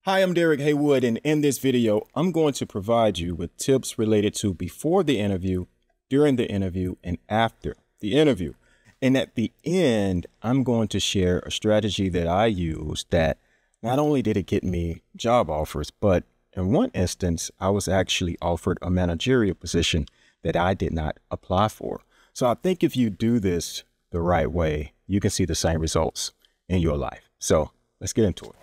Hi, I'm Haywood, and in this video, I'm going to provide you with tips related to before the interview, during the interview, and after the interview. And at the end, I'm going to share a strategy that I used that not only did it get me job offers, but in one instance, I was actually offered a managerial position that I did not apply for. So I think if you do this the right way, you can see the same results in your life. So let's get into it.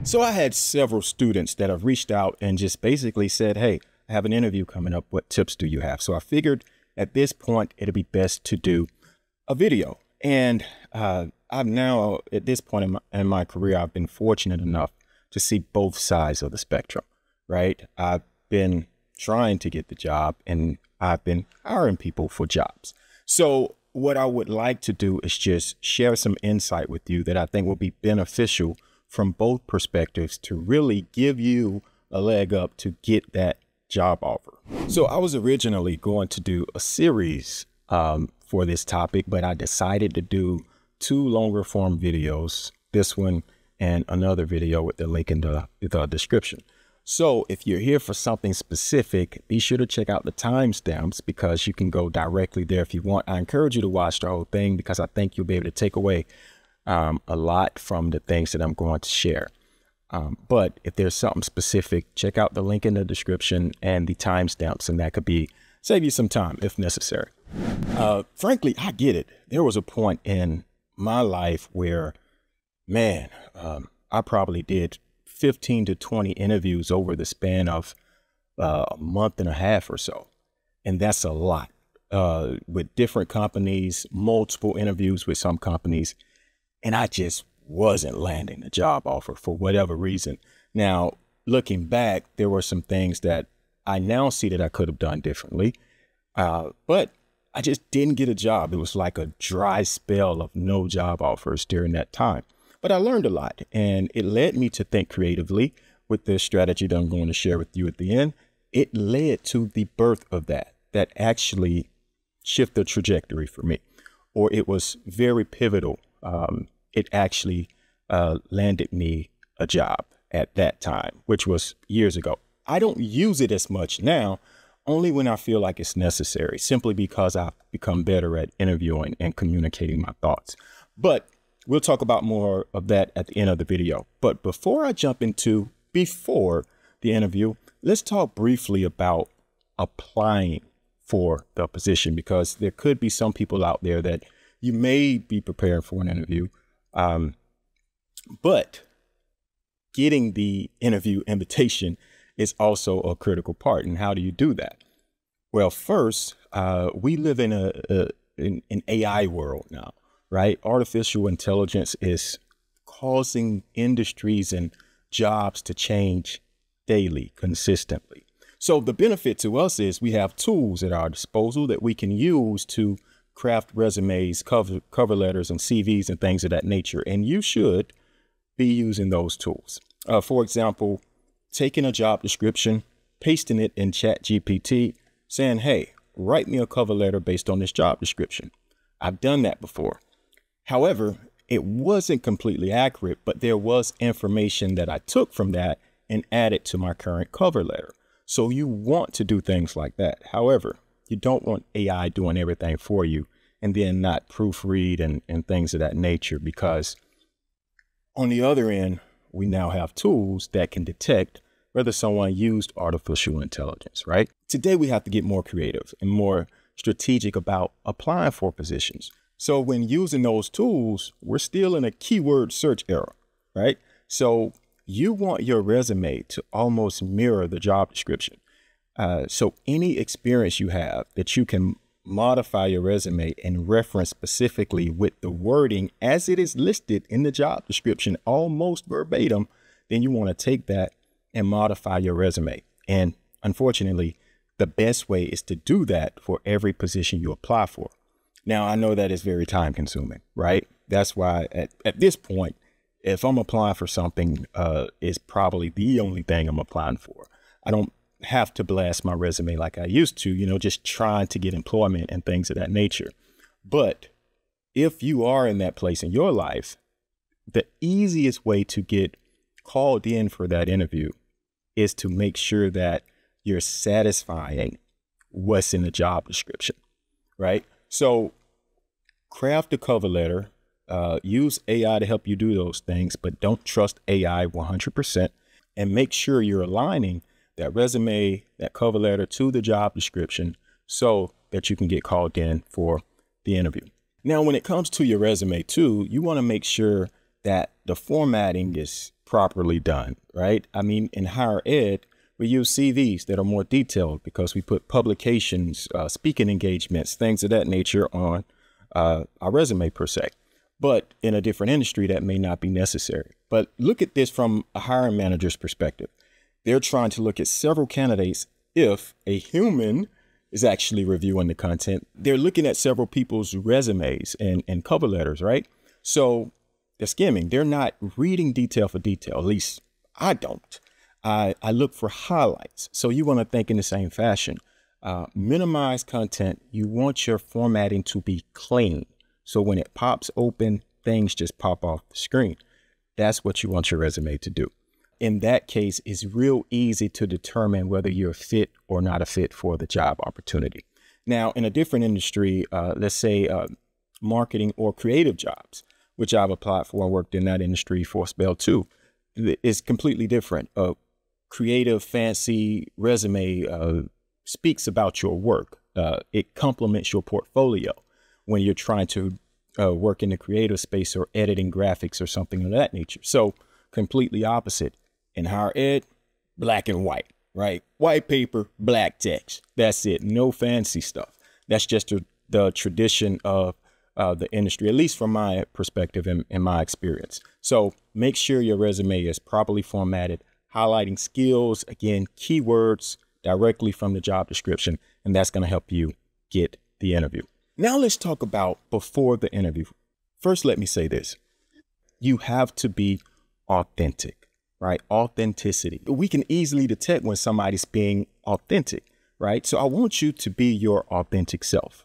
So I had several students that have reached out and just basically said, hey, I have an interview coming up. What tips do you have? So I figured at this point, it'd be best to do a video. And I've now, at this point in my career, I've been fortunate enough to see both sides of the spectrum, right? I've been trying to get the job and I've been hiring people for jobs. So what I would like to do is just share some insight with you that I think will be beneficial from both perspectives to really give you a leg up to get that job offer. So I was originally going to do a series for this topic, but I decided to do two longer form videos, this one and another video with the link in the description. So if you're here for something specific, be sure to check out the timestamps because you can go directly there if you want. I encourage you to watch the whole thing because I think you'll be able to take away a lot from the things that I'm going to share. But if there's something specific, check out the link in the description and the timestamps, and that could save you some time if necessary. Frankly, I get it. There was a point in my life where, man, I probably did 15 to 20 interviews over the span of a month and a half or so. And that's a lot with different companies, multiple interviews with some companies. And I just wasn't landing a job offer for whatever reason. Now, looking back, there were some things that I now see that I could have done differently. But I just didn't get a job. It was like a dry spell of no job offers during that time. But I learned a lot, and it led me to think creatively with this strategy that I'm going to share with you at the end. It led to the birth of that actually shifted the trajectory for me, or it was very pivotal. It actually landed me a job at that time, which was years ago. I don't use it as much now, only when I feel like it's necessary, simply because I've become better at interviewing and communicating my thoughts. But we'll talk about more of that at the end of the video. But before I jump into before the interview, let's talk briefly about applying for the position, because there could be some people out there that you may be preparing for an interview, but getting the interview invitation is also a critical part. And how do you do that? Well, first, we live in an AI world now, right? Artificial intelligence is causing industries and jobs to change daily, consistently. So the benefit to us is we have tools at our disposal that we can use to craft resumes, cover letters, and CVs and things of that nature. And you should be using those tools. For example, taking a job description, pasting it in ChatGPT, saying, hey, write me a cover letter based on this job description. I've done that before. However, it wasn't completely accurate, but there was information that I took from that and added to my current cover letter. So you want to do things like that. However, you don't want AI doing everything for you and then not proofread and things of that nature, because on the other end, we now have tools that can detect whether someone used artificial intelligence, right? Today, we have to get more creative and more strategic about applying for positions. So when using those tools, we're still in a keyword search era, right? So you want your resume to almost mirror the job description. So any experience you have that you can modify your resume and reference specifically with the wording as it is listed in the job description, almost verbatim, then you want to take that and modify your resume. And unfortunately, the best way is to do that for every position you apply for. Now, I know that is very time consuming, right? That's why at this point, if I'm applying for something, it's probably the only thing I'm applying for. I don't have to blast my resume like I used to, just trying to get employment and things of that nature. But if you are in that place in your life, the easiest way to get called in for that interview is to make sure that you're satisfying what's in the job description, right? So craft a cover letter, use AI to help you do those things, but don't trust AI 100%, and make sure you're aligning that resume, that cover letter to the job description so that you can get called in for the interview. Now, when it comes to your resume too, you want to make sure that the formatting is properly done, right? I mean, in higher ed, we use CVs that are more detailed because we put publications, speaking engagements, things of that nature on our resume per se. But in a different industry, that may not be necessary. But look at this from a hiring manager's perspective. They're trying to look at several candidates. If a human is actually reviewing the content, they're looking at several people's resumes and cover letters, right? So they're skimming. They're not reading detail for detail. At least I don't. I look for highlights. So you want to think in the same fashion. Minimize content. You want your formatting to be clean. So when it pops open, things just pop off the screen. That's what you want your resume to do. In that case, it's real easy to determine whether you're a fit or not a fit for the job opportunity. Now, in a different industry, let's say marketing or creative jobs, which I've applied for and worked in that industry for a spell too, is completely different. A creative, fancy resume speaks about your work. It complements your portfolio when you're trying to work in the creative space or editing graphics or something of that nature. So completely opposite. In higher ed, black and white, right? White paper, black text. That's it. No fancy stuff. That's just the tradition of the industry, at least from my perspective and my experience. So make sure your resume is properly formatted, highlighting skills, again, keywords directly from the job description, and that's going to help you get the interview. Now let's talk about before the interview. First, let me say this. You have to be authentic. Right? Authenticity. We can easily detect when somebody's being authentic, right? So I want you to be your authentic self.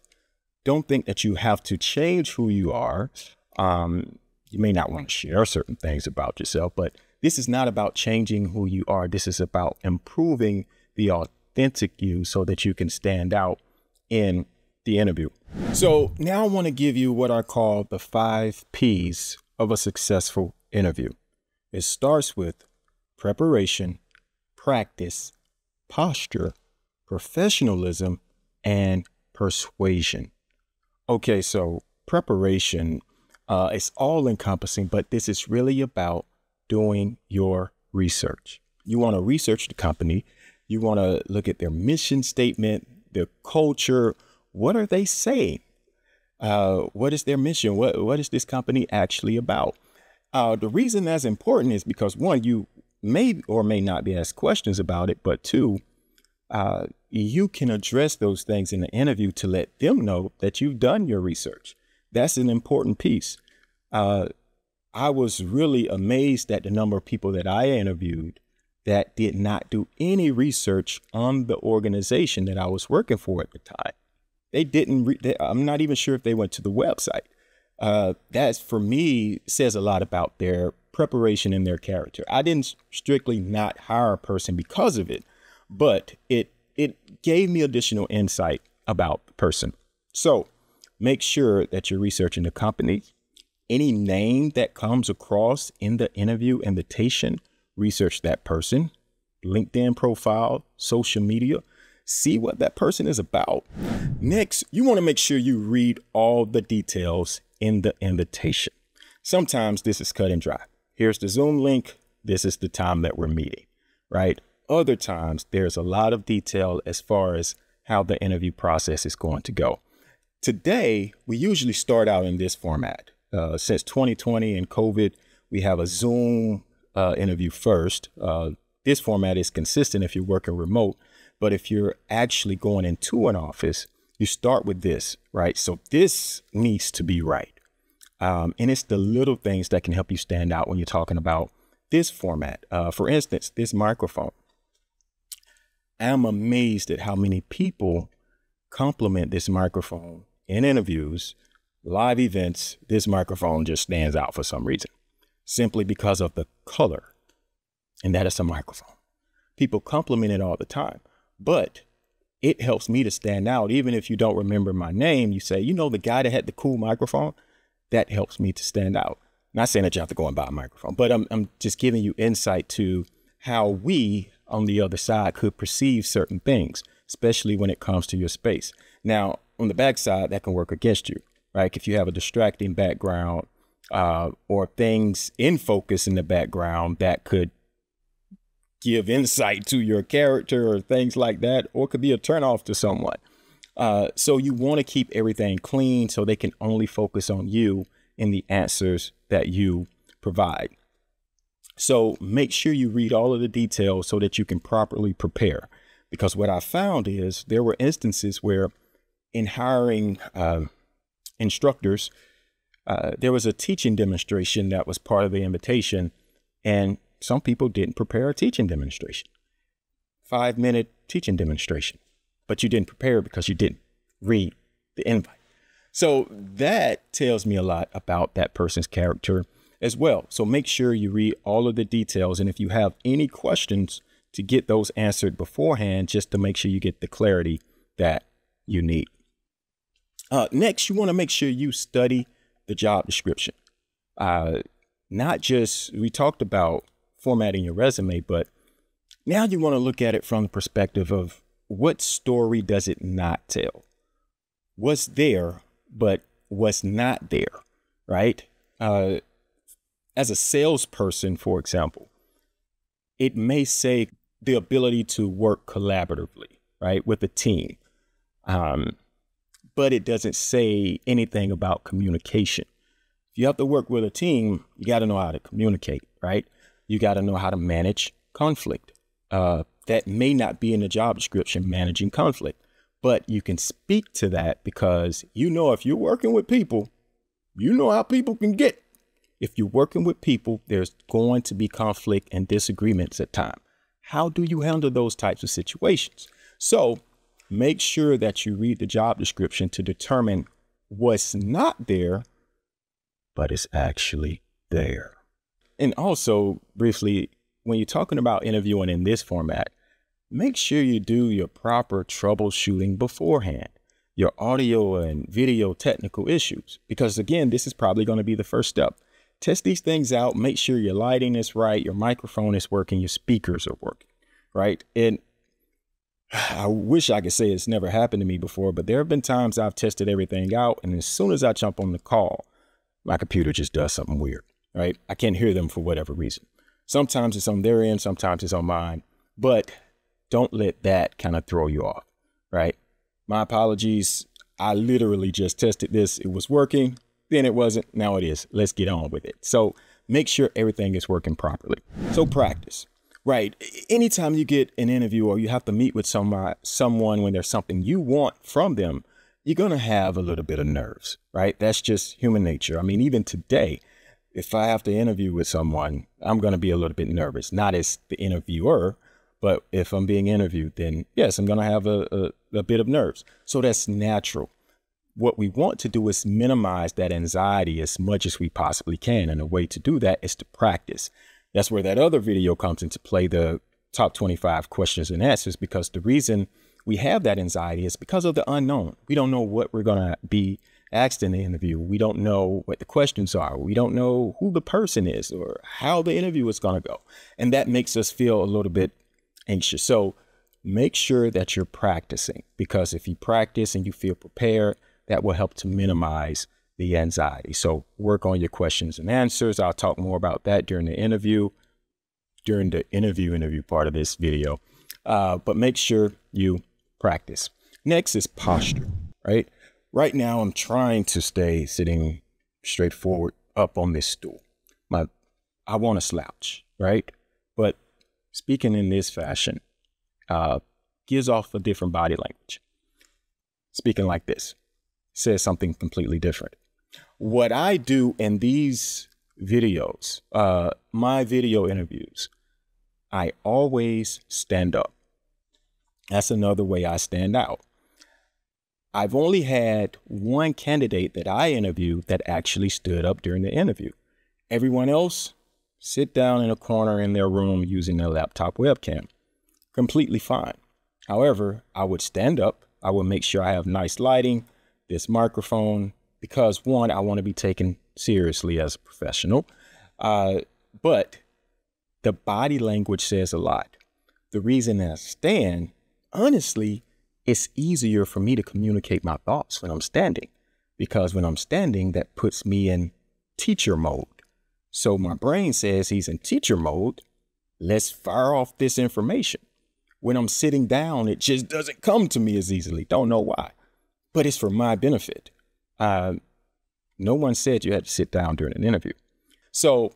Don't think that you have to change who you are. You may not want to share certain things about yourself, but this is not about changing who you are. This is about improving the authentic you so that you can stand out in the interview. So now I want to give you what I call the 5 P's of a successful interview. It starts with preparation, practice, posture, professionalism, and persuasion. Okay, so preparation is all encompassing, but this is really about doing your research. You want to research the company. You want to look at their mission statement, their culture. What are they saying? What is their mission? What is this company actually about? The reason that's important is because 1, you may or may not be asked questions about it, but 2, you can address those things in the interview to let them know that you've done your research. That's an important piece. I was really amazed at the number of people that I interviewed that did not do any research on the organization that I was working for at the time. They didn't, I'm not even sure if they went to the website. That for me says a lot about their preparation and their character. I didn't strictly not hire a person because of it, but it gave me additional insight about the person. So make sure that you're researching the company. Any name that comes across in the interview invitation, research that person, LinkedIn profile, social media, see what that person is about. Next, you want to make sure you read all the details in the invitation. Sometimes this is cut and dry. Here's the Zoom link. This is the time that we're meeting, right? Other times there's a lot of detail as far as how the interview process is going to go. Today, we usually start out in this format. Since 2020 and COVID, we have a Zoom interview first. This format is consistent if you're working remote, but if you're actually going into an office, you start with this, right? So this needs to be right. And it's the little things that can help you stand out when you're talking about this format. For instance, this microphone. I'm amazed at how many people compliment this microphone in interviews, live events, this microphone just stands out for some reason, simply because of the color. And that is a microphone. People compliment it all the time, but it helps me to stand out. Even if you don't remember my name, you say, you know, the guy that had the cool microphone, that helps me to stand out. Not saying that you have to go and buy a microphone, but I'm just giving you insight to how we on the other side could perceive certain things, especially when it comes to your space. Now, on the back side, that can work against you, right? If you have a distracting background or things in focus in the background that could give insight to your character or things like that, or it could be a turnoff to someone. So you want to keep everything clean so they can only focus on you and the answers that you provide. So make sure you read all of the details so that you can properly prepare. Because what I found is there were instances where in hiring instructors, there was a teaching demonstration that was part of the invitation, and some people didn't prepare a teaching demonstration, 5-minute teaching demonstration, but you didn't prepare because you didn't read the invite. So that tells me a lot about that person's character as well. So make sure you read all of the details. And if you have any questions, to get those answered beforehand, just to make sure you get the clarity that you need. Next, you want to make sure you study the job description. Not just, we talked about formatting your resume, but now you want to look at it from the perspective of what story does it not tell? What's there, but what's not there, right? As a salesperson, for example, it may say the ability to work collaboratively, right, with a team. But it doesn't say anything about communication. If you have to work with a team, you got to know how to communicate, right? You got to know how to manage conflict. That may not be in the job description, managing conflict, but you can speak to that because you know if you're working with people, you know how people can get. If you're working with people, there's going to be conflict and disagreements at times. How do you handle those types of situations? So make sure that you read the job description to determine what's not there, but it's actually there. And also, briefly, when you're talking about interviewing in this format, make sure you do your proper troubleshooting beforehand, your audio and video technical issues, because again, this is probably going to be the first step. Test these things out. Make sure your lighting is right, your microphone is working, your speakers are working, right? And I wish I could say it's never happened to me before, but there have been times I've tested everything out, and as soon as I jump on the call, my computer just does something weird, right? I can't hear them for whatever reason. Sometimes it's on their end, sometimes it's on mine, but don't let that kind of throw you off, right? My apologies. I literally just tested this. It was working. Then it wasn't. Now it is. Let's get on with it. So make sure everything is working properly. So practice, right? Anytime you get an interview or you have to meet with someone when there's something you want from them, you're going to have a little bit of nerves, right? That's just human nature. I mean, even today, if I have to interview with someone, I'm going to be a little bit nervous, not as the interviewer, but if I'm being interviewed, then yes, I'm going to have a bit of nerves. So that's natural. What we want to do is minimize that anxiety as much as we possibly can. And a way to do that is to practice. That's where that other video comes into play, the top 25 questions and answers, because the reason we have that anxiety is because of the unknown. We don't know what we're going to be asked in the interview. We don't know what the questions are. We don't know who the person is or how the interview is going to go. And that makes us feel a little bit anxious. So make sure that you're practicing, because if you practice and you feel prepared, that will help to minimize the anxiety. So work on your questions and answers. I'll talk more about that during the interview part of this video. But make sure you practice. Next is posture, right? Right now, I'm trying to stay sitting straight forward up on this stool. I want to slouch, right? But speaking in this fashion gives off a different body language. Speaking like this says something completely different. What I do in these videos, my video interviews, I always stand up. That's another way I stand out. I've only had one candidate that I interviewed that actually stood up during the interview. Everyone else sit down in a corner in their room using their laptop webcam. Completely fine. However, I would stand up. I would make sure I have nice lighting, this microphone, because one, I want to be taken seriously as a professional. But the body language says a lot. The reason I stand, honestly, it's easier for me to communicate my thoughts when I'm standing, because when I'm standing, that puts me in teacher mode. So my brain says he's in teacher mode. Let's fire off this information. When I'm sitting down, it just doesn't come to me as easily. Don't know why, but it's for my benefit. No one said you had to sit down during an interview. So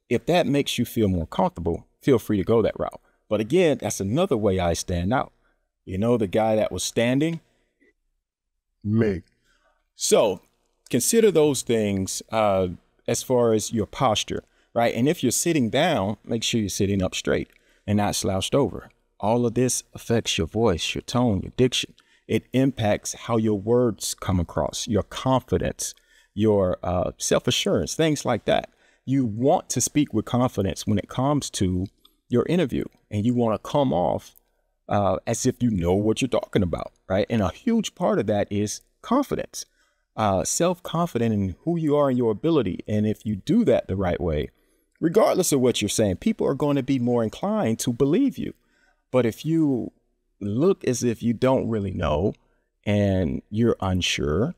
if that makes you feel more comfortable, feel free to go that route. But again, that's another way I stand out. You know, the guy that was standing? Me. So consider those things as far as your posture, right? And if you're sitting down, make sure you're sitting up straight and not slouched over. All of this affects your voice, your tone, your diction. It impacts how your words come across, your confidence, your self-assurance, things like that. You want to speak with confidence when it comes to your interview, and you want to come off as if you know what you're talking about, right? And a huge part of that is confidence, self-confident in who you are and your ability. And if you do that the right way, regardless of what you're saying, people are going to be more inclined to believe you. But if you look as if you don't really know and you're unsure,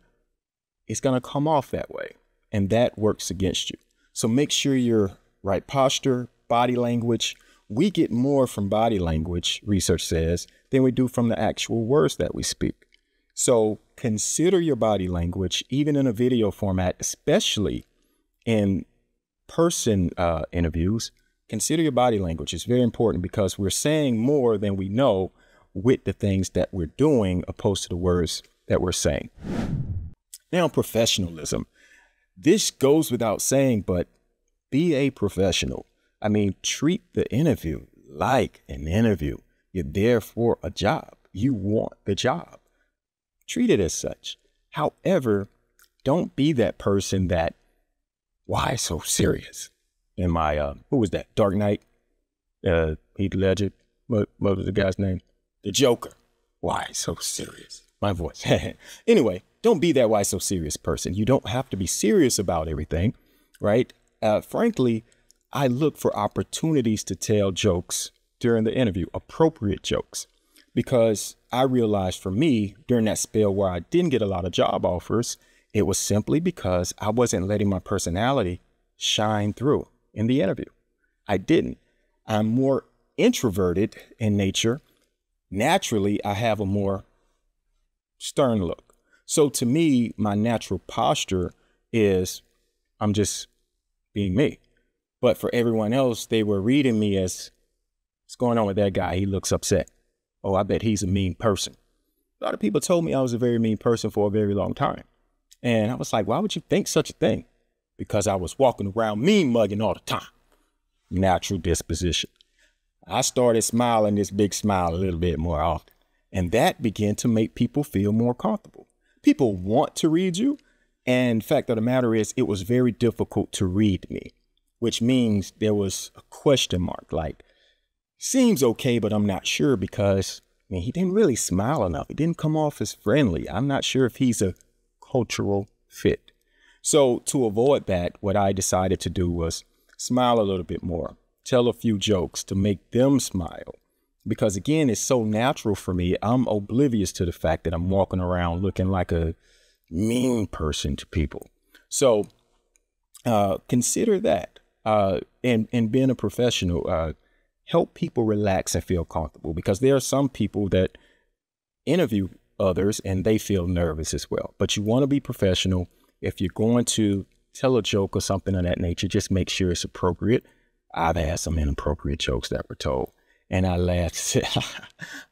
it's going to come off that way, and that works against you. So make sure your right posture, body language. We get more from body language, research says, than we do from the actual words that we speak. So consider your body language, even in a video format, especially in person interviews. Consider your body language. It's very important because we're saying more than we know with the things that we're doing opposed to the words that we're saying. Now, professionalism. This goes without saying, but be a professional. I mean, treat the interview like an interview. You're there for a job. You want the job. Treat it as such. However, don't be that person that, why so serious? In my, who was that? Dark Knight? Heath Ledger? What was the guy's name? The Joker. Why so serious? My voice. Anyway, don't be that why so serious person. You don't have to be serious about everything, right? Frankly, I look for opportunities to tell jokes during the interview, appropriate jokes, because I realized for me during that spell where I didn't get a lot of job offers, it was simply because I wasn't letting my personality shine through in the interview. I didn't. I'm more introverted in nature. Naturally, I have a more stern look. So to me, my natural posture is I'm just being me. But for everyone else, they were reading me as, what's going on with that guy? He looks upset. Oh, I bet he's a mean person. A lot of people told me I was a very mean person for a very long time. And I was like, why would you think such a thing? Because I was walking around mean mugging all the time. Natural disposition. I started smiling this big smile a little bit more often. And that began to make people feel more comfortable. People want to read you. And fact of the matter is, it was very difficult to read me, which means there was a question mark, like, seems okay, but I'm not sure because, I mean, he didn't really smile enough. He didn't come off as friendly. I'm not sure if he's a cultural fit. So to avoid that, what I decided to do was smile a little bit more, tell a few jokes to make them smile. Because again, it's so natural for me. I'm oblivious to the fact that I'm walking around looking like a mean person to people. So consider that. And being a professional, help people relax and feel comfortable, because there are some people that interview others and they feel nervous as well. But you want to be professional. If you're going to tell a joke or something of that nature, just make sure it's appropriate. I've had some inappropriate jokes that were told, and I laughed and said,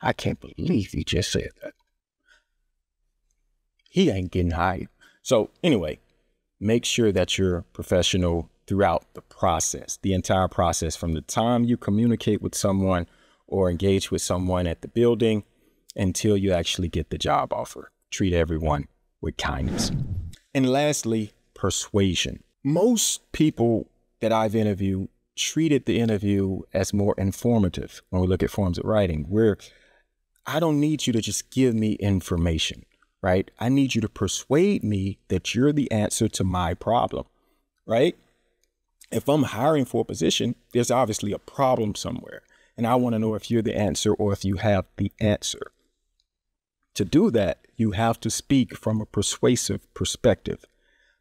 I can't believe you just said that. He ain't getting hired. So anyway, make sure that you're professional throughout the process, the entire process, from the time you communicate with someone or engage with someone at the building until you actually get the job offer. treat everyone with kindness. And lastly, persuasion. Most people that I've interviewed treated the interview as more informative when we look at forms of writing, where I don't need you to just give me information, right? I need you to persuade me that you're the answer to my problem, right? If I'm hiring for a position, there's obviously a problem somewhere, and I want to know if you're the answer or if you have the answer. To do that, you have to speak from a persuasive perspective.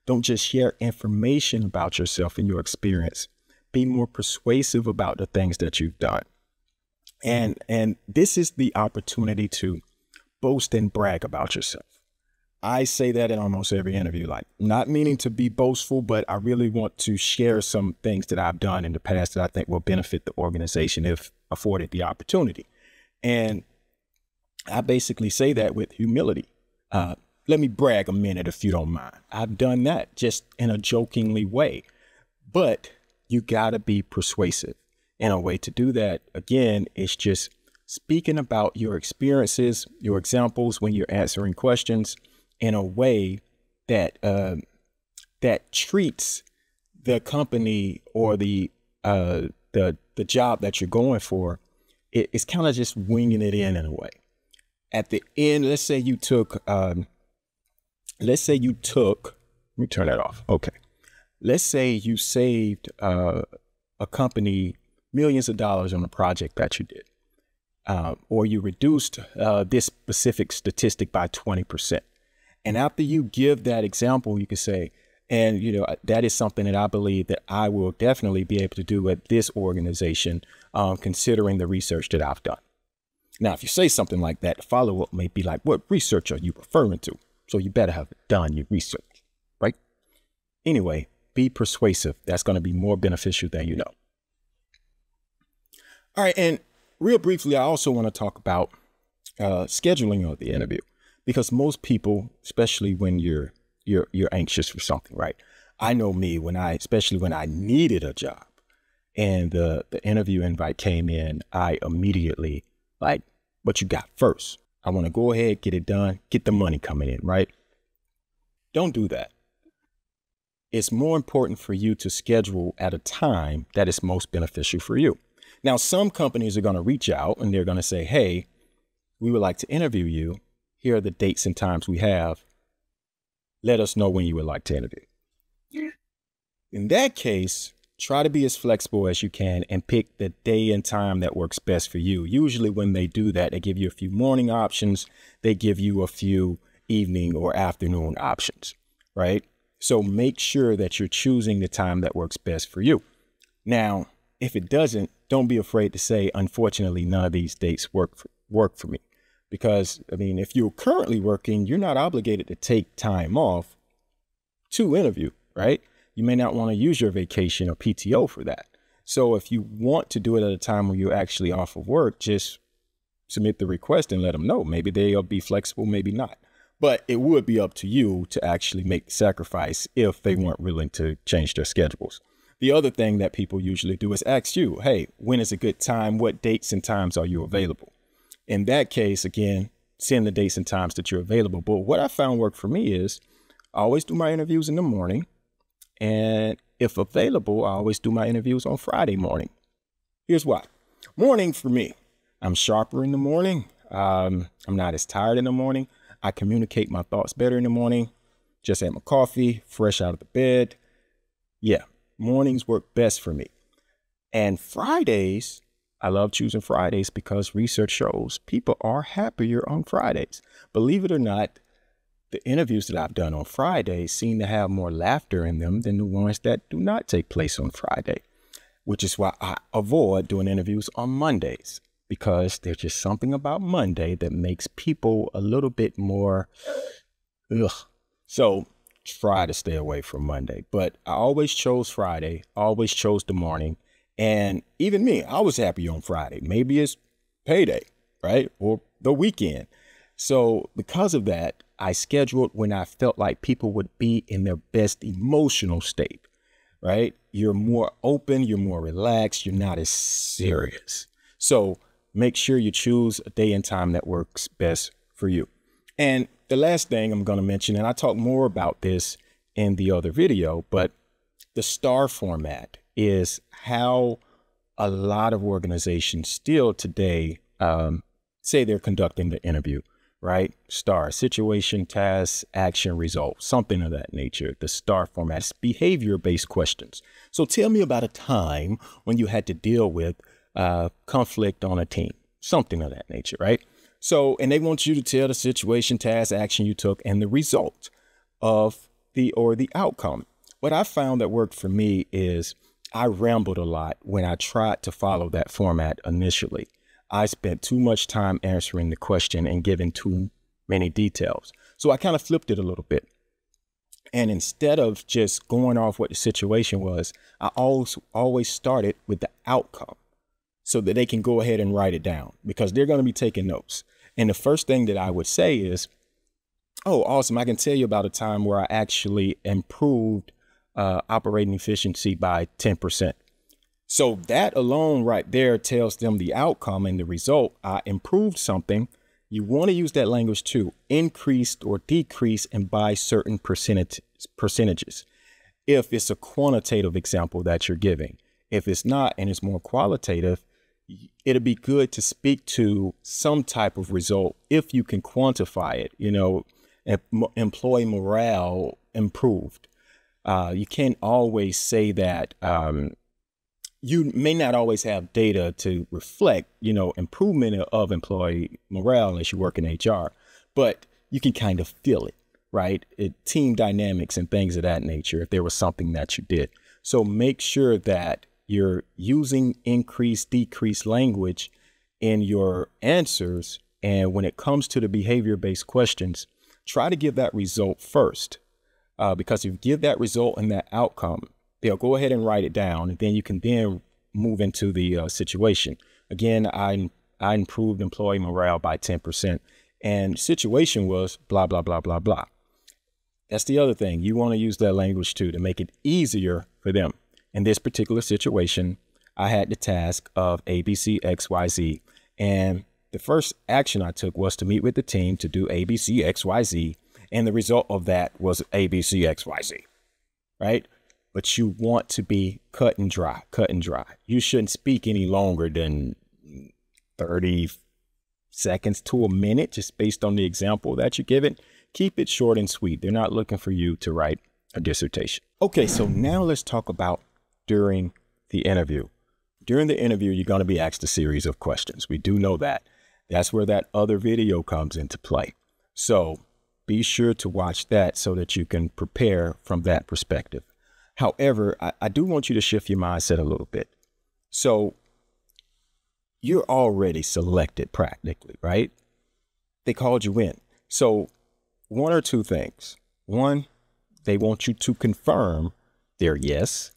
Don't just share information about yourself and your experience. Be more persuasive about the things that you've done. And this is the opportunity to boast and brag about yourself. I say that in almost every interview, like not meaning to be boastful, but I really want to share some things that I've done in the past that I think will benefit the organization if afforded the opportunity. And I basically say that with humility. Let me brag a minute if you don't mind. I've done that just in a jokingly way, but you gotta be persuasive. And a way to do that, again, is just speaking about your experiences, your examples when you're answering questions in a way that that treats the company or the job that you're going for. It's kind of just winging it in a way. At the end, let's say you took, let me turn that off. Okay. Let's say you saved a company millions of dollars on a project that you did, or you reduced this specific statistic by 20%. And after you give that example, you can say, and you know, that is something that I believe that I will definitely be able to do at this organization, considering the research that I've done. Now, if you say something like that, the follow-up may be like, what research are you referring to? So you better have done your research, right? Anyway, be persuasive. That's going to be more beneficial than you know. All right. And real briefly, I also want to talk about scheduling of the interview, because most people, especially when you're anxious for something, right? I know me, especially when I needed a job and the interview invite came in, I immediately like, what you got first? I want to go ahead, get it done, get the money coming in, right? Don't do that. It's more important for you to schedule at a time that is most beneficial for you. Now, some companies are going to reach out and they're going to say, hey, we would like to interview you. Here are the dates and times we have. Let us know when you would like to interview. In that case, try to be as flexible as you can and pick the day and time that works best for you. Usually when they do that, they give you a few morning options. They give you a few evening or afternoon options, right? So make sure that you're choosing the time that works best for you. Now, if it doesn't, don't be afraid to say, unfortunately, none of these dates work for me. Because, I mean, if you're currently working, you're not obligated to take time off to interview, right? You may not want to use your vacation or PTO for that. So if you want to do it at a time when you're actually off of work, just submit the request and let them know. Maybe they'll be flexible, maybe not. But it would be up to you to actually make the sacrifice if they weren't willing to change their schedules. The other thing that people usually do is ask you, hey, when is a good time? What dates and times are you available? In that case, again, send the dates and times that you're available. But what I found worked for me is I always do my interviews in the morning. And if available, I always do my interviews on Friday morning. Here's why. Morning for me, I'm sharper in the morning. I'm not as tired in the morning. I communicate my thoughts better in the morning. Just had my coffee, fresh out of the bed. Yeah, mornings work best for me. And Fridays, I love choosing Fridays because research shows people are happier on Fridays. Believe it or not, the interviews that I've done on Fridays seem to have more laughter in them than the ones that do not take place on Friday, which is why I avoid doing interviews on Mondays, because there's just something about Monday that makes people a little bit more, ugh. So try to stay away from Monday, but I always chose Friday, always chose the morning. And even me, I was happy on Friday. Maybe it's payday, right? Or the weekend. So because of that, I scheduled when I felt like people would be in their best emotional state, right? You're more open, you're more relaxed, you're not as serious. So make sure you choose a day and time that works best for you. And the last thing I'm going to mention, and I talk more about this in the other video, but the STAR format is how a lot of organizations still today say they're conducting the interview, right? STAR, situation, task, action, result, something of that nature. The STAR format is behavior-based questions. So tell me about a time when you had to deal with conflict on a team, something of that nature, right? So, and they want you to tell the situation, task, action you took, and the result of the outcome. What I found that worked for me is I rambled a lot when I tried to follow that format initially. I spent too much time answering the question and giving too many details. So I kind of flipped it a little bit. And instead of just going off what the situation was, I always started with the outcome so that they can go ahead and write it down, because they're going to be taking notes. And the first thing that I would say is, oh, awesome, I can tell you about a time where I actually improved operating efficiency by 10%. So that alone right there tells them the outcome and the result. I improved something. You want to use that language too, increased or decreased, and by certain percentages. If it's a quantitative example that you're giving. If it's not, and it's more qualitative, it'll be good to speak to some type of result if you can quantify it. You know, employee morale improved. You can't always say that. You may not always have data to reflect, you know, improvement of employee morale unless you work in HR, but you can kind of feel it, right? Team dynamics and things of that nature, if there was something that you did. So make sure that you're using increased, decreased language in your answers. And when it comes to the behavior-based questions, try to give that result first, because if you give that result and that outcome, they'll go ahead and write it down, and then you can then move into the situation. Again, I improved employee morale by 10%, and situation was blah, blah, blah, blah, blah. That's the other thing. You want to use that language too to make it easier for them. In this particular situation, I had the task of ABC, XYZ, and the first action I took was to meet with the team to do ABC, XYZ, and the result of that was ABC, XYZ, right? But you want to be cut and dry, cut and dry. You shouldn't speak any longer than 30 seconds to a minute, just based on the example that you give it. Keep it short and sweet. They're not looking for you to write a dissertation. Okay, so now let's talk about during the interview. During the interview, you're going to be asked a series of questions. We do know that. That's where that other video comes into play. So be sure to watch that so that you can prepare from that perspective. However, I do want you to shift your mindset a little bit. So you're already selected practically, right? They called you in. So one or two things. One, they want you to confirm their yes,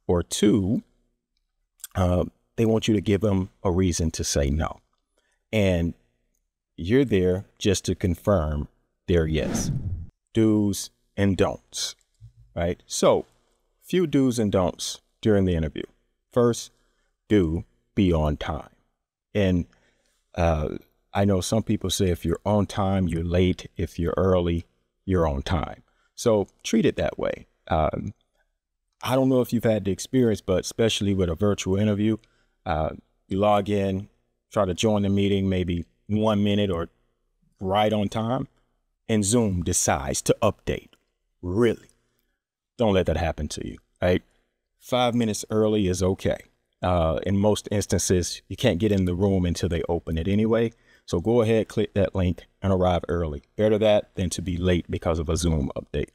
or two, they want you to give them a reason to say no. And you're there just to confirm their yes. Do's and don'ts, right? So few do's and don'ts during the interview. First, do be on time. And I know some people say if you're on time, you're late. If you're early, you're on time. So treat it that way. I don't know if you've had the experience, but especially with a virtual interview, you log in, try to join the meeting maybe 1 minute or right on time, and Zoom decides to update. Really? Don't let that happen to you, right? 5 minutes early is okay. In most instances, you can't get in the room until they open it anyway. So go ahead, click that link and arrive early. Better that than to be late because of a Zoom update.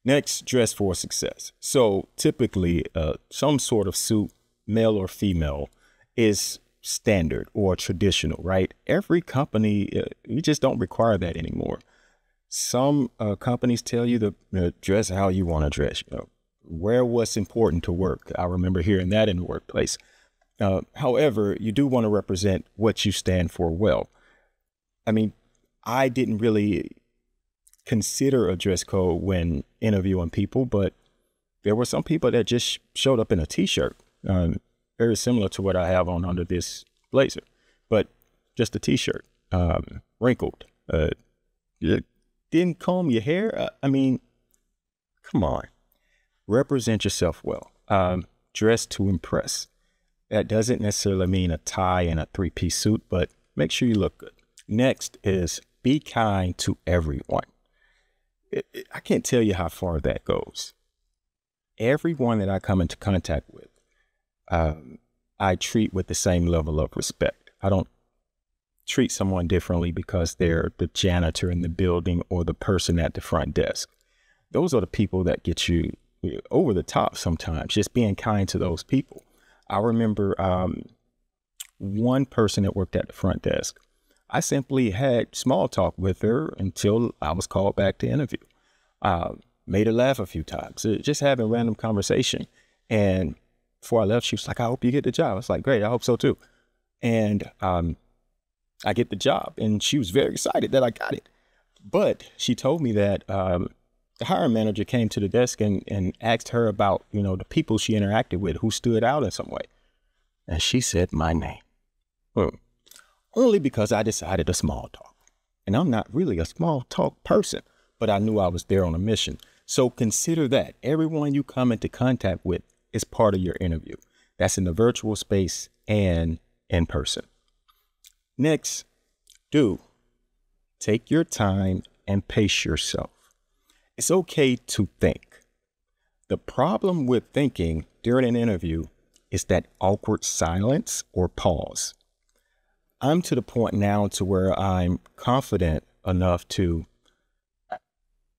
Next, dress for success. So typically some sort of suit, male or female, is standard or traditional, right? Every company, you just don't require that anymore. Some companies tell you to dress how you want to dress, wear what's important to work. I remember hearing that in the workplace. However, you do want to represent what you stand for well. I mean, I didn't really consider a dress code when interviewing people, but there were some people that just showed up in a t-shirt, very similar to what I have on under this blazer, but just a t-shirt, wrinkled. didn't comb your hair. I mean, come on. Represent yourself well. Dress to impress. That doesn't necessarily mean a tie and a three-piece suit, but make sure you look good. Next is be kind to everyone. I can't tell you how far that goes. Everyone that I come into contact with, I treat with the same level of respect. I don't treat someone differently because they're the janitor in the building or the person at the front desk. Those are the people that get you over the top sometimes, just being kind to those people. I remember one person that worked at the front desk. I simply had small talk with her until I was called back to interview. Made her laugh a few times, just having random conversation. And before I left, she was like, I hope you get the job. I was like, great, I hope so too. And I get the job, and she was very excited that I got it. But she told me that the hiring manager came to the desk and asked her about, the people she interacted with who stood out in some way. And she said my name. Only because I decided to small talk. And I'm not really a small talk person, but I knew I was there on a mission. So consider that everyone you come into contact with is part of your interview. That's in the virtual space and in person. Next, take your time and pace yourself. It's okay to think. The problem with thinking during an interview is that awkward silence or pause. I'm to the point now to where I'm confident enough to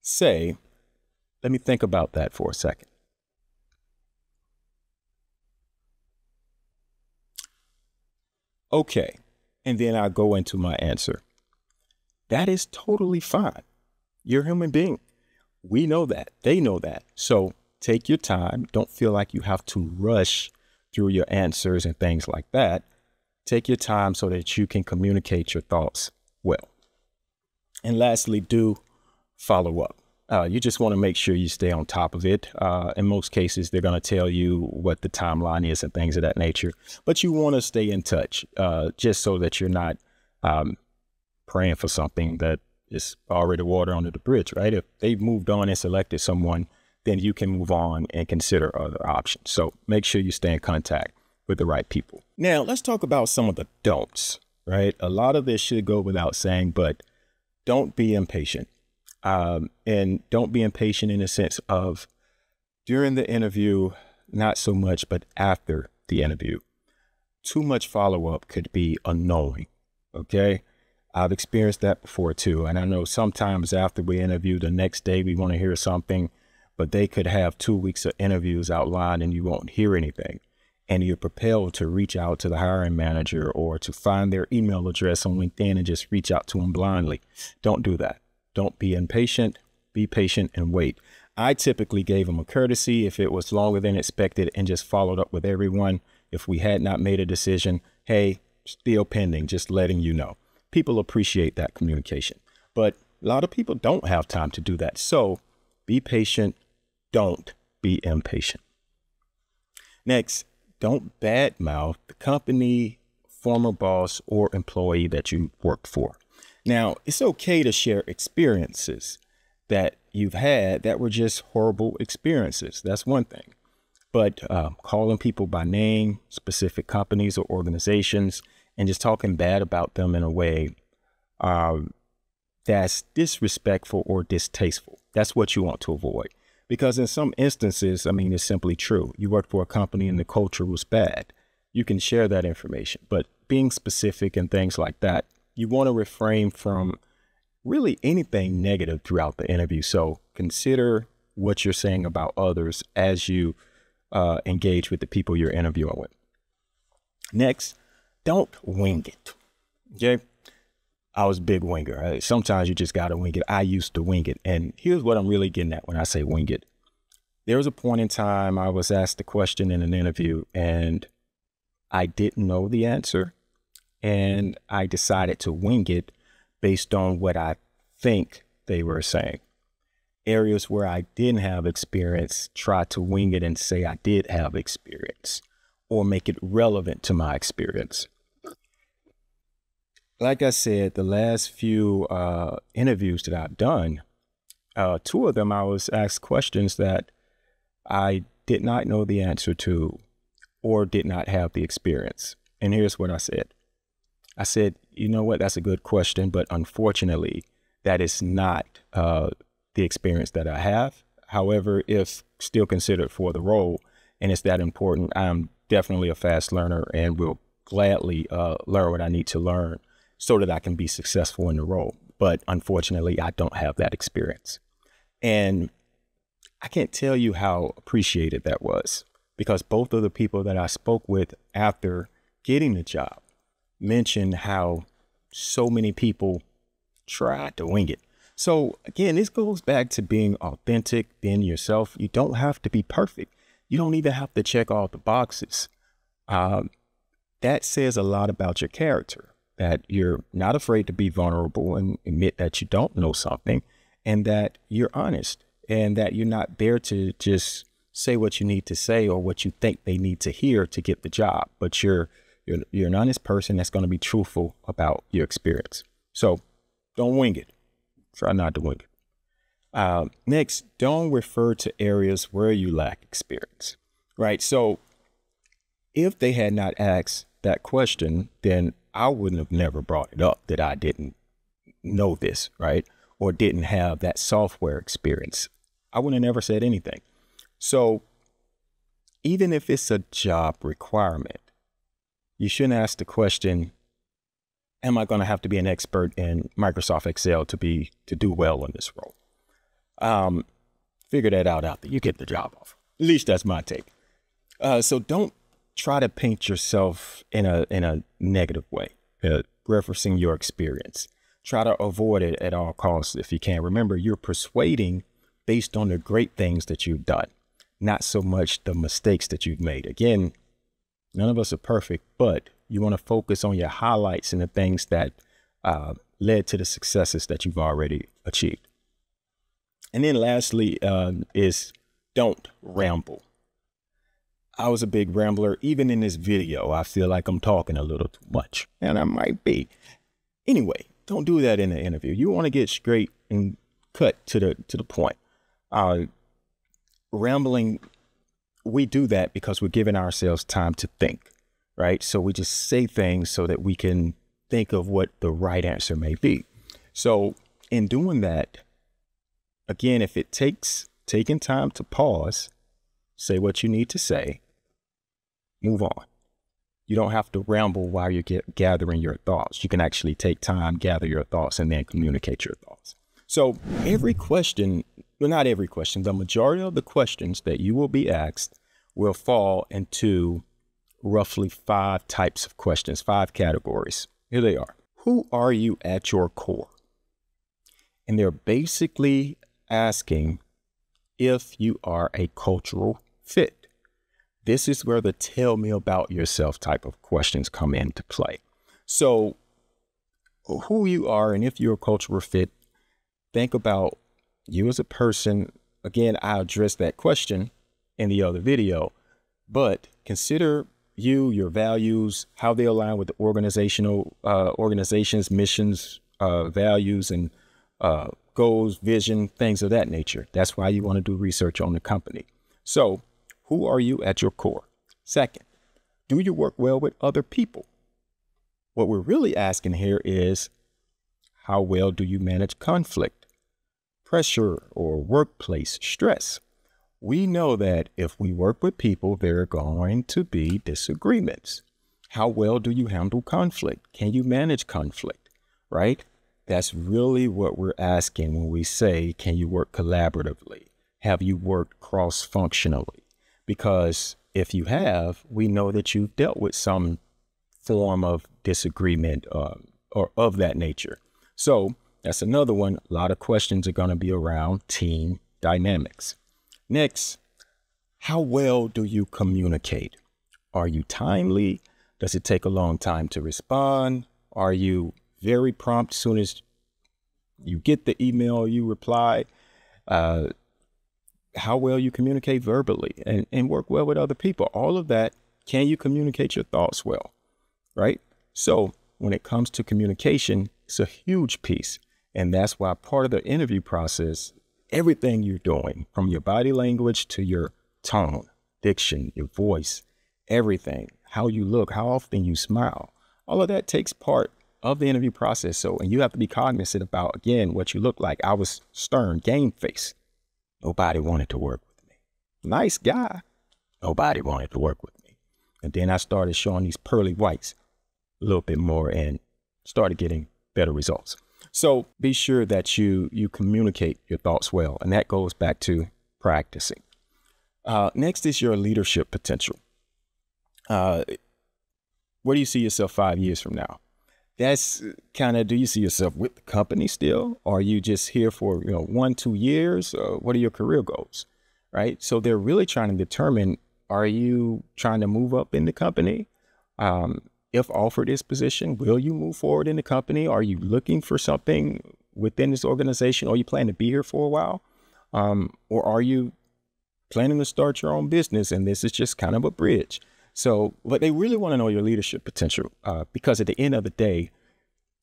say, let me think about that for a second. Okay, and then I'll go into my answer. That is totally fine. You're a human being. We know that. They know that. So take your time. Don't feel like you have to rush through your answers and things like that. Take your time so that you can communicate your thoughts well. And lastly, do follow up. You just want to make sure you stay on top of it. In most cases, they're going to tell you what the timeline is and things of that nature. But you want to stay in touch just so that you're not praying for something that is already water under the bridge, right? If they've moved on and selected someone, then you can move on and consider other options. So make sure you stay in contact with the right people. Now, let's talk about some of the don'ts, right? A lot of this should go without saying, but don't be impatient. And don't be impatient in the sense of during the interview, not so much, but after the interview. Too much follow-up could be annoying, okay? I've experienced that before too. And I know sometimes after we interview, the next day we want to hear something, but they could have 2 weeks of interviews outlined and you won't hear anything. And you're propelled to reach out to the hiring manager or to find their email address on LinkedIn and just reach out to them blindly. Don't do that. Don't be impatient. Be patient and wait. I typically gave them a courtesy if it was longer than expected and just followed up with everyone. If we had not made a decision, hey, still pending, just letting you know. People appreciate that communication, but a lot of people don't have time to do that. So be patient. Don't be impatient. Next, don't badmouth the company, former boss, or employee that you worked for. Now, it's okay to share experiences that you've had that were just horrible experiences. That's one thing. But calling people by name, specific companies or organizations, and just talking bad about them in a way that's disrespectful or distasteful. That's what you want to avoid. Because in some instances, I mean, it's simply true. You worked for a company and the culture was bad. You can share that information, but being specific and things like that, you want to refrain from really anything negative throughout the interview. So consider what you're saying about others as you engage with the people you're interviewing with. Next, don't wing it. Okay. I was a big winger. Right? Sometimes you just got to wing it. I used to wing it. And here's what I'm really getting at when I say wing it. There was a point in time I was asked a question in an interview and I didn't know the answer. And I decided to wing it based on what I think they were saying. Areas where I didn't have experience, try to wing it and say I did have experience or make it relevant to my experience. like I said, the last few interviews that I've done, two of them I was asked questions that I did not know the answer to or did not have the experience. And here's what I said. I said, you know what, that's a good question, but unfortunately, that is not the experience that I have. However, if still considered for the role and it's that important, I'm definitely a fast learner and will gladly learn what I need to learn so that I can be successful in the role. But unfortunately, I don't have that experience. And I can't tell you how appreciated that was, because both of the people that I spoke with after getting the job mentioned how so many people tried to wing it. So again, this goes back to being authentic, being yourself. You don't have to be perfect. You don't even have to check all the boxes. That says a lot about your character, that you're not afraid to be vulnerable and admit that you don't know something, and that you're honest, and that you're not there to just say what you need to say or what you think they need to hear to get the job, but you're an honest person that's going to be truthful about your experience. So don't wing it. Try not to wing it. Next, don't refer to areas where you lack experience, right? So if they had not asked that question, then I wouldn't have never brought it up that I didn't know this, right? Or didn't have that software experience. I would have never said anything. So even if it's a job requirement, you shouldn't ask the question, am I going to have to be an expert in Microsoft Excel to do well in this role? Figure that out after you get the job offer. At least that's my take. So don't try to paint yourself in a negative way, referencing your experience. Try to avoid it at all costs if you can. Remember, you're persuading based on the great things that you've done, not so much the mistakes that you've made. Again, none of us are perfect, but you want to focus on your highlights and the things that led to the successes that you've already achieved. And then lastly is don't ramble. I was a big rambler. Even in this video, I feel like I'm talking a little too much, and I might be. Anyway, don't do that in an interview. You want to get straight and cut to the point. Rambling, we do that because we're giving ourselves time to think, right? So we just say things so that we can think of what the right answer may be. So in doing that, again, if it takes taking time to pause, say what you need to say, move on. You don't have to ramble while you're gathering your thoughts. You can actually take time, gather your thoughts, and then communicate your thoughts. So every question, well, not every question, the majority of the questions that you will be asked will fall into roughly 5 types of questions, 5 categories. Here they are. Who are you at your core? And they're basically asking if you are a cultural fit. This is where the tell me about yourself type of questions come into play. So who you are and if you're a cultural fit, think about you as a person. Again, I addressed that question in the other video, but consider you, your values, how they align with the organization's missions, values, and goals, vision, things of that nature. That's why you want to do research on the company. So who are you at your core? Second, do you work well with other people? What we're really asking here is, how well do you manage conflict, pressure, or workplace stress? We know that if we work with people, there are going to be disagreements. How well do you handle conflict? Can you manage conflict, right? That's really what we're asking when we say, can you work collaboratively? Have you worked cross-functionally? Because if you have, we know that you've dealt with some form of disagreement or of that nature. So that's another one. A lot of questions are going to be around team dynamics. Next, how well do you communicate? Are you timely? Does it take a long time to respond? Are you very prompt? As soon as you get the email, you reply? How well you communicate verbally and work well with other people. All of that. Can you communicate your thoughts well? Right? So when it comes to communication, it's a huge piece. And that's why part of the interview process, everything you're doing, from your body language to your tone, diction, your voice, everything, how you look, how often you smile, all of that takes part of the interview process. So, and you have to be cognizant about, again, what you look like. I was stern, game face. Nobody wanted to work with me. Nice guy. Nobody wanted to work with me. And then I started showing these pearly whites a little bit more and started getting better results. So be sure that you communicate your thoughts well. And that goes back to practicing. Next is your leadership potential. Where do you see yourself 5 years from now? That's kind of, do you see yourself with the company still? Or are you just here for 1-2 years? What are your career goals? Right? So they're really trying to determine, are you trying to move up in the company? If offered this position, will you move forward in the company? Are you looking for something within this organization? Or you plan to be here for a while? Or are you planning to start your own business and this is just kind of a bridge? So, but they really want to know your leadership potential because at the end of the day,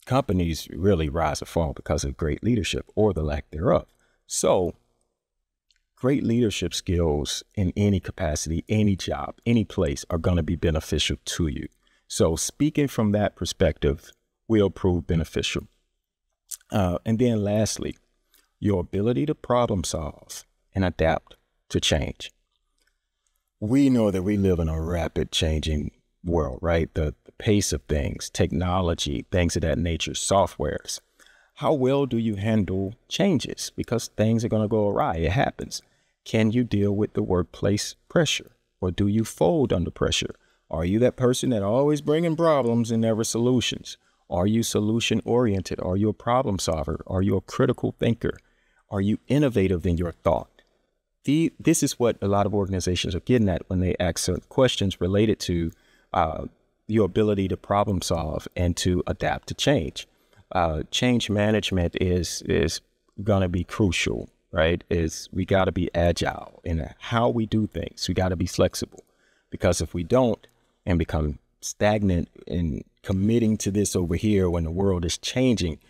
companies really rise or fall because of great leadership or the lack thereof. So great leadership skills in any capacity, any job, any place are going to be beneficial to you. So speaking from that perspective will prove beneficial. And then lastly, your ability to problem solve and adapt to change. We know that we live in a rapid changing world, right? The pace of things, technology, things of that nature, softwares. How well do you handle changes? Because things are going to go awry. It happens. Can you deal with the workplace pressure, or do you fold under pressure? Are you that person that always bringing problems and never solutions? Are you solution oriented? Are you a problem solver? Are you a critical thinker? Are you innovative in your thought? This is what a lot of organizations are getting at when they ask certain questions related to your ability to problem solve and to adapt to change. Change management is going to be crucial, right? We got to be agile in how we do things. We got to be flexible, because if we don't and become stagnant in committing to this over here when the world is changing,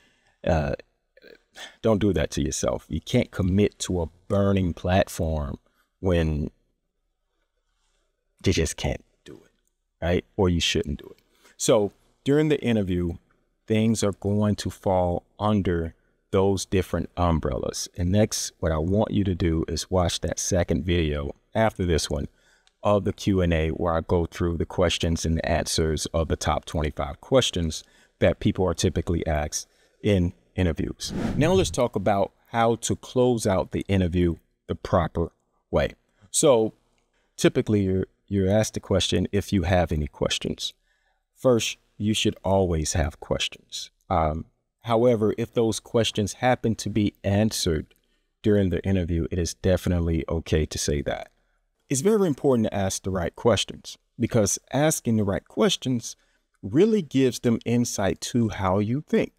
don't do that to yourself. You can't commit to a burning platform when you just can't do it, right? Or you shouldn't do it. So during the interview, things are going to fall under those different umbrellas. And next, what I want you to do is watch that second video after this one of the Q&A, where I go through the questions and the answers of the top 25 questions that people are typically asked in interviews. Now let's talk about how to close out the interview the proper way. So typically you're asked the question if you have any questions. First, you should always have questions. However, if those questions happen to be answered during the interview, it is definitely okay to say that. It's very important to ask the right questions, because asking the right questions really gives them insight to how you think.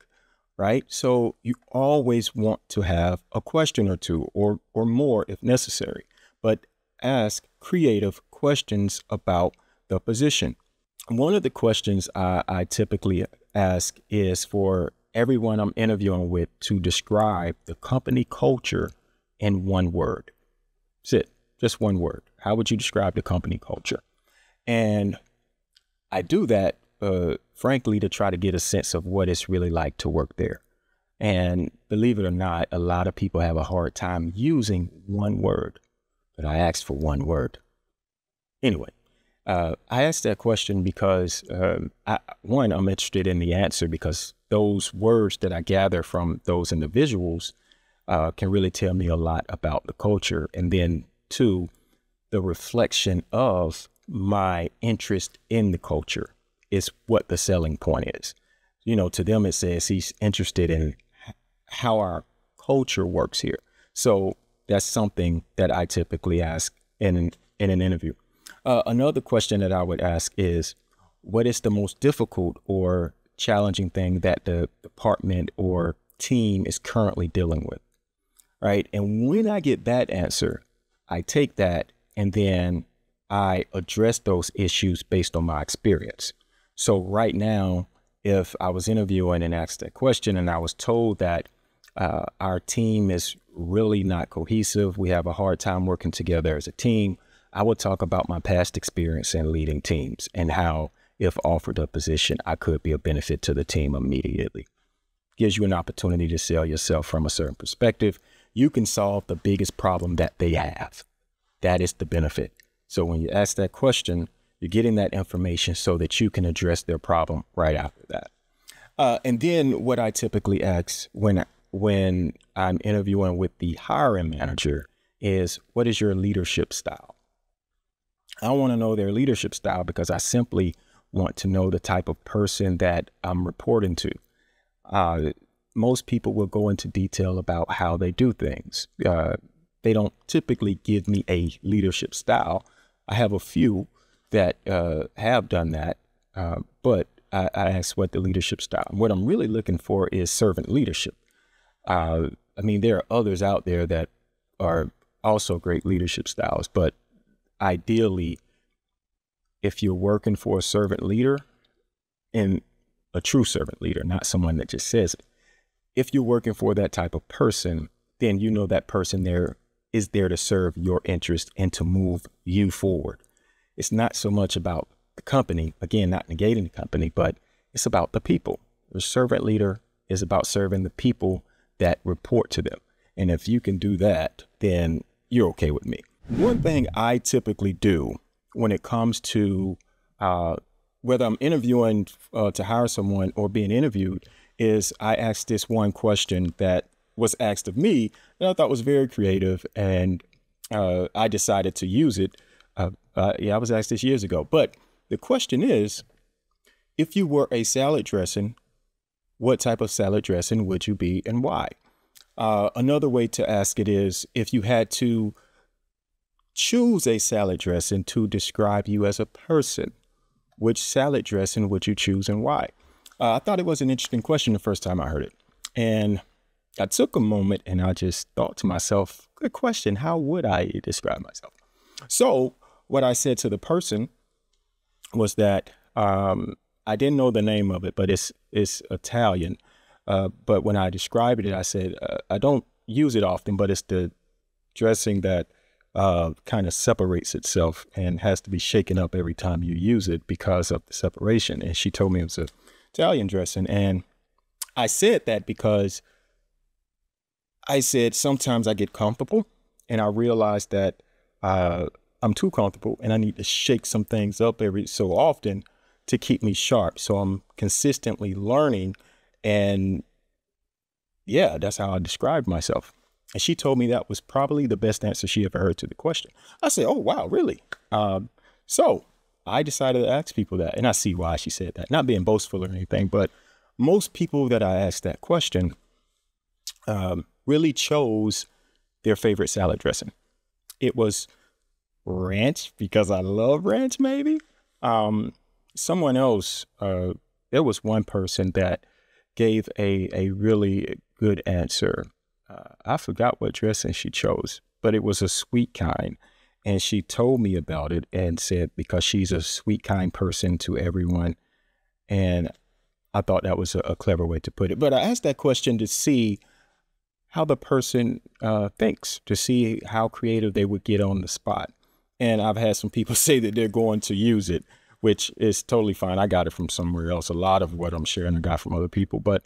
Right? So you always want to have a question or two or more if necessary, but ask creative questions about the position. One of the questions I typically ask is for everyone I'm interviewing with to describe the company culture in one word. That's it, just one word. How would you describe the company culture? And I do that frankly, to try to get a sense of what it's really like to work there. And believe it or not, a lot of people have a hard time using one word, but I asked for one word. Anyway, I asked that question because, I'm interested in the answer, because those words that I gather from those individuals can really tell me a lot about the culture. And then two, the reflection of my interest in the culture is what the selling point is. To them, it says he's interested in how our culture works here. So that's something that I typically ask in an interview. Another question that I would ask is, what is the most difficult or challenging thing that the department or team is currently dealing with? Right. And when I get that answer, I take that and then I address those issues based on my experience. So right now, if I was interviewing and asked that question and I was told that our team is really not cohesive, we have a hard time working together as a team, I would talk about my past experience in leading teams and how, if offered a position, I could be a benefit to the team immediately. Gives you an opportunity to sell yourself from a certain perspective. You can solve the biggest problem that they have. That is the benefit. So when you ask that question, you're getting that information so that you can address their problem right after that. And then what I typically ask when I'm interviewing with the hiring manager is, what is your leadership style? I want to know their leadership style because I simply want to know the type of person that I'm reporting to. Most people will go into detail about how they do things. They don't typically give me a leadership style. I have a few that have done that, but I ask what the leadership style. What I'm really looking for is servant leadership. I mean, there are others out there that are also great leadership styles, but ideally, if you're working for a servant leader, and a true servant leader, not someone that just says it, if you're working for that type of person, then you know that person there is there to serve your interest and to move you forward. It's not so much about the company, again, not negating the company, but it's about the people. The servant leader is about serving the people that report to them. And if you can do that, then you're okay with me. One thing I typically do when it comes to whether I'm interviewing to hire someone or being interviewed is I ask this one question that was asked of me that I thought was very creative, and I decided to use it. Yeah, I was asked this years ago, but the question is, if you were a salad dressing, what type of salad dressing would you be and why? Another way to ask it is, if you had to choose a salad dressing to describe you as a person, which salad dressing would you choose and why? I thought it was an interesting question the first time I heard it. And I took a moment and I just thought to myself, good question, how would I describe myself? So what I said to the person was that I didn't know the name of it, but it's Italian. But when I described it, I said, I don't use it often, but it's the dressing that kind of separates itself and has to be shaken up every time you use it because of the separation. And she told me it was an Italian dressing. And I said that because I said sometimes I get comfortable and I realize that I'm too comfortable and I need to shake some things up every so often to keep me sharp. So I'm consistently learning, and yeah, that's how I described myself. And she told me that was probably the best answer she ever heard to the question. I said, oh, wow, really? So I decided to ask people that, and I see why she said that. Not being boastful or anything, but most people that I asked that question really chose their favorite salad dressing. It was ranch because I love ranch, maybe. Someone else, there was one person that gave a really good answer. I forgot what dressing she chose, but it was a sweet kind. And she told me about it and said, because she's a sweet, kind person to everyone. And I thought that was a clever way to put it. But I asked that question to see how the person thinks, to see how creative they would get on the spot. And I've had some people say that they're going to use it, which is totally fine. I got it from somewhere else. A lot of what I'm sharing I got from other people. But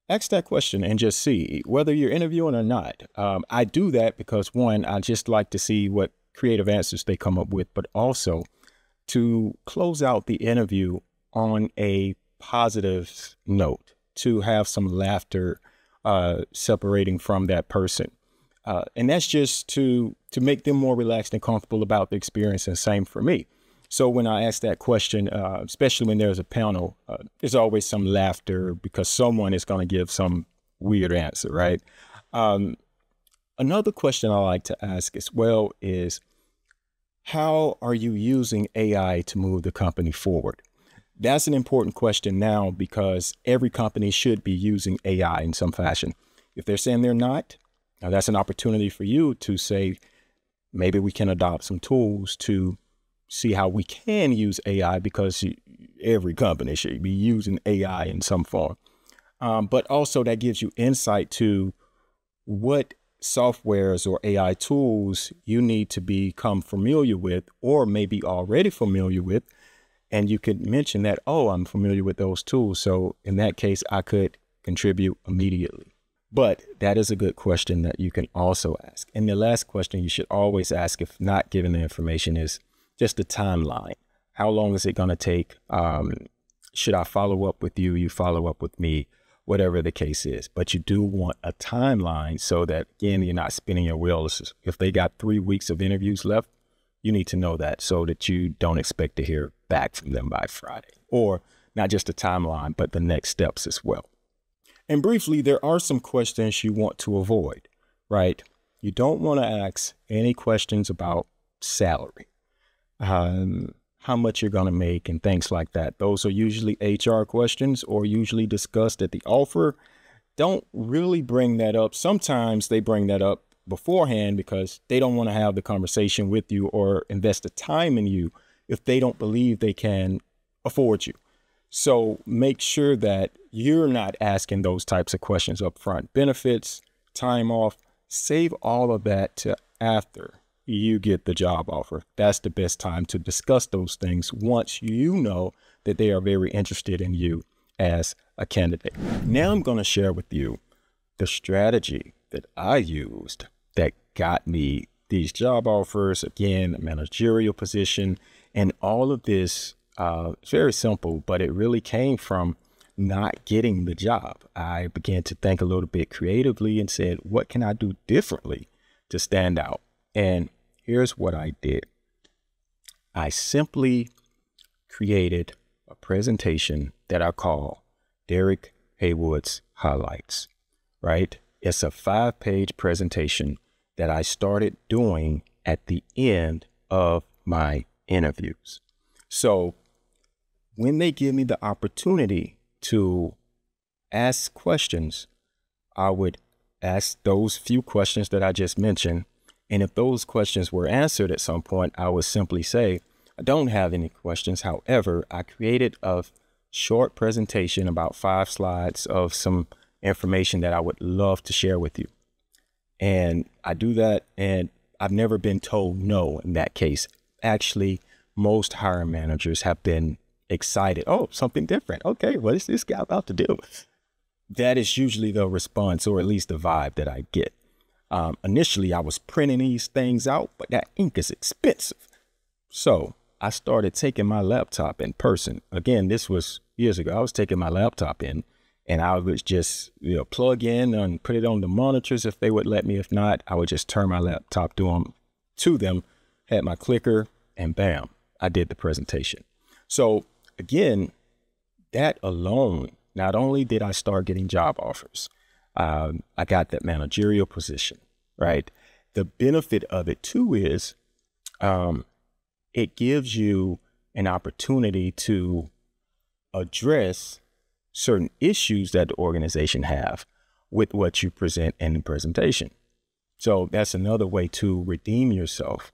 ask that question and just see whether you're interviewing or not. I do that because, one, I just like to see what creative answers they come up with, but also to close out the interview on a positive note, to have some laughter separating from that person. And that's just to make them more relaxed and comfortable about the experience, and same for me. So when I ask that question, especially when there's a panel, there's always some laughter because someone is going to give some weird answer, right? Another question I like to ask as well is, how are you using AI to move the company forward? That's an important question now because every company should be using AI in some fashion. If they're saying they're not, now that's an opportunity for you to say, maybe we can adopt some tools to see how we can use AI, because every company should be using AI in some form. But also that gives you insight to what softwares or AI tools you need to become familiar with, or maybe already familiar with. And you could mention that, oh, I'm familiar with those tools. So in that case, I could contribute immediately. But that is a good question that you can also ask. And the last question you should always ask, if not given the information, is just the timeline. How long is it going to take? Should I follow up with you? You follow up with me, whatever the case is. But you do want a timeline so that, again, you're not spinning your wheels. If they got 3 weeks of interviews left, you need to know that so that you don't expect to hear back from them by Friday. Or not just a timeline, but the next steps as well. And briefly, there are some questions you want to avoid, right? You don't want to ask any questions about salary, how much you're going to make and things like that. Those are usually HR questions or usually discussed at the offer. Don't really bring that up. Sometimes they bring that up beforehand because they don't want to have the conversation with you or invest the time in you if they don't believe they can afford you. So make sure that you're not asking those types of questions up front. Benefits, time off, save all of that to after you get the job offer. That's the best time to discuss those things once you know that they are very interested in you as a candidate. Now I'm going to share with you the strategy that I used that got me these job offers, again, a managerial position, and all of this. It's very simple, but it really came from not getting the job. I began to think a little bit creatively and said, what can I do differently to stand out? And here's what I did. I simply created a presentation that I call Derek Haywood's Highlights, right? It's a 5-page presentation that I started doing at the end of my interviews. So when they give me the opportunity to ask questions, I would ask those few questions that I just mentioned. And if those questions were answered at some point, I would simply say, I don't have any questions. However, I created a short presentation, about 5 slides of some information that I would love to share with you. And I do that, and I've never been told no in that case. Actually, most hiring managers have been excited. Oh, something different. Okay, what is this guy about to do? That is usually the response, or at least the vibe that I get. Initially, I was printing these things out, but that ink is expensive. So I started taking my laptop in person. Again, this was years ago. I was taking my laptop in, and I would just plug in and put it on the monitors if they would let me. If not, I would just turn my laptop to them, had my clicker, and bam, I did the presentation. So again, that alone, not only did I start getting job offers, I got that managerial position, right? The benefit of it too is it gives you an opportunity to address certain issues that the organization have with what you present in the presentation. So that's another way to redeem yourself.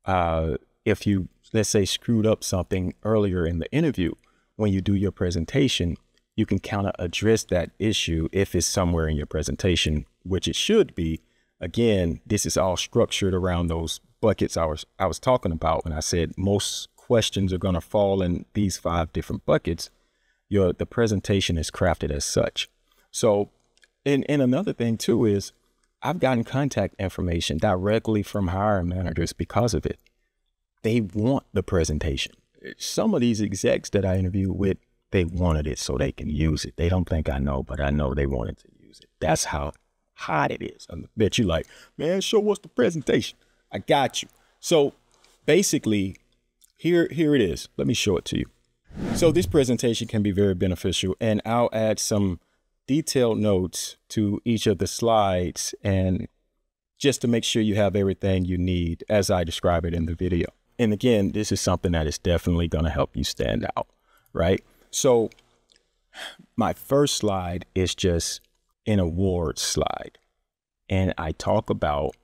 If you, let's say, screwed up something earlier in the interview, when you do your presentation, you can kind of address that issue if it's somewhere in your presentation, which it should be. Again, this is all structured around those buckets I was talking about when I said most questions are going to fall in these 5 different buckets. The presentation is crafted as such. So, and another thing too is I've gotten contact information directly from hiring managers because of it. They want the presentation. Some of these execs that I interviewed with, they wanted it so they can use it. They don't think I know, but I know they wanted to use it. That's how hot it is. I bet you like, man, show us the presentation. I got you. So basically, here it is. Let me show it to you. So this presentation can be very beneficial, and I'll add some detailed notes to each of the slides, and just to make sure you have everything you need as I describe it in the video. And again, this is something that is definitely going to help you stand out, right? So my first slide is just an awards slide. And I talk about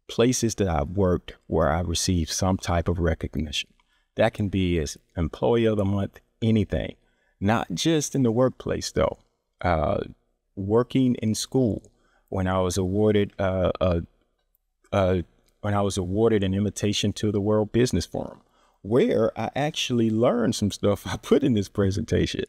places that I've worked where I received some type of recognition. That can be as Employee of the Month, anything, not just in the workplace though. Working in school, when I was awarded an invitation to the World Business Forum, where I actually learned some stuff I put in this presentation.